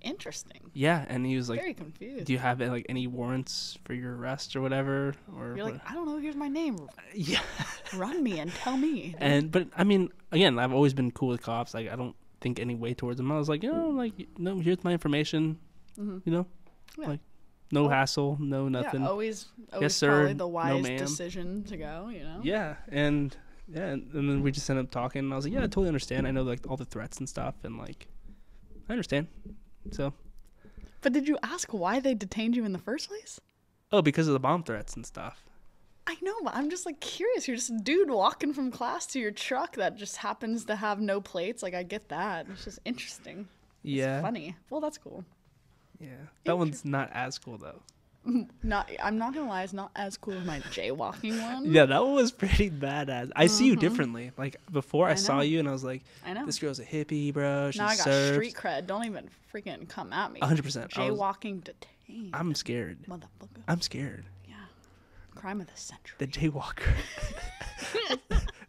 Interesting. Yeah, and he was like, very confused. Do you have, like, any warrants for your arrest or whatever? Or you're like, I don't know, here's my name. Yeah. Run me and tell me. But, I mean, again, I've always been cool with cops. Like, I don't think any way towards them. I was like, no, here's my information. Yeah. Like, no hassle, no nothing. Yeah, always yes, sir, probably the wise no, decision to go, Yeah, and then we just ended up talking, and I was like, yeah, I totally understand. I know, like, all the threats and stuff, and, like, I understand. So. But did you ask why they detained you in the first place? Oh, because of the bomb threats and stuff. I know, but I'm just, like, curious. You're just a dude walking from class to your truck that just happens to have no plates. Like, I get that. It's just interesting. Yeah. It's funny. Well, that's cool. Yeah. That one's not as cool, though. I'm not gonna lie, it's not as cool as my jaywalking one. Yeah, that one was pretty badass. I see you differently. Like, before I saw you and I was like, I know. This girl's a hippie, bro. She now I got surfs. street cred. Don't even freaking come at me. 100%. Jaywalking detained. I'm scared. Motherfucker. I'm scared. Yeah. Crime of the century. The jaywalker.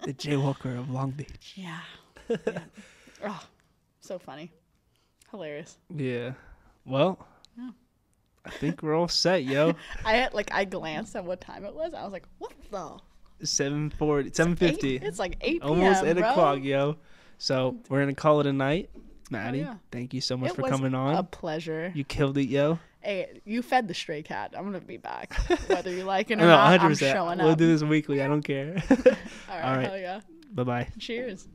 The jaywalker of Long Beach. Yeah. Oh, so funny. Hilarious. Yeah. Well, I think we're all set, yo. I glanced at what time it was. I was like, what the? 7:50. It's like 8 p.m. Almost 8 bro. o'clock, yo. So we're going to call it a night. Maddie, thank you so much for coming on. A pleasure. You killed it, yo. Hey, you fed the stray cat. I'm going to be back. Whether you like it or not, 100%. I'm showing up. We'll do this weekly. I don't care. All right. Hell yeah. Bye-bye. Cheers.